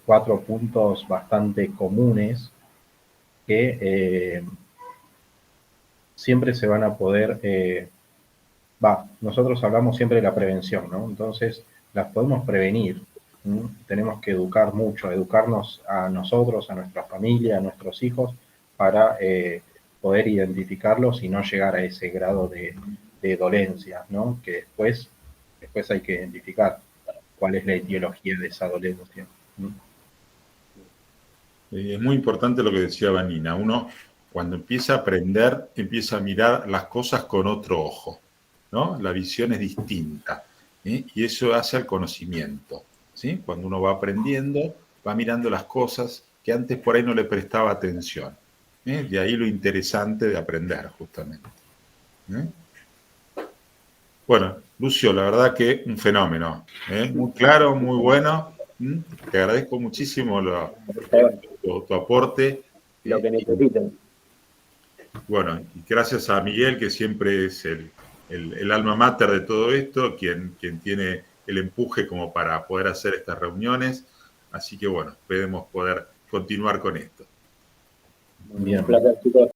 4 puntos bastante comunes que siempre se van a poder, nosotros hablamos siempre de la prevención, ¿no? Entonces, las podemos prevenir. Tenemos que educar mucho, educarnos a nosotros, a nuestra familia, a nuestros hijos, para poder identificarlos y no llegar a ese grado de dolencia, ¿no? Que después hay que identificar cuál es la etiología de esa dolencia. Es muy importante lo que decía Vanina. Uno, cuando empieza a aprender, empieza a mirar las cosas con otro ojo, ¿no? La visión es distinta, ¿sí? Y eso hace al conocimiento, ¿sí? Cuando uno va aprendiendo, va mirando las cosas que antes por ahí no le prestaba atención. De ahí lo interesante de aprender, justamente. Bueno, Lucio, la verdad que un fenómeno. Muy claro, muy bueno. Te agradezco muchísimo tu aporte. Lo que necesiten. Bueno, y gracias a Miguel, que siempre es el alma mater de todo esto, quien tiene el empuje como para poder hacer estas reuniones. Así que bueno, esperemos poder continuar con esto. Un placer, chicos.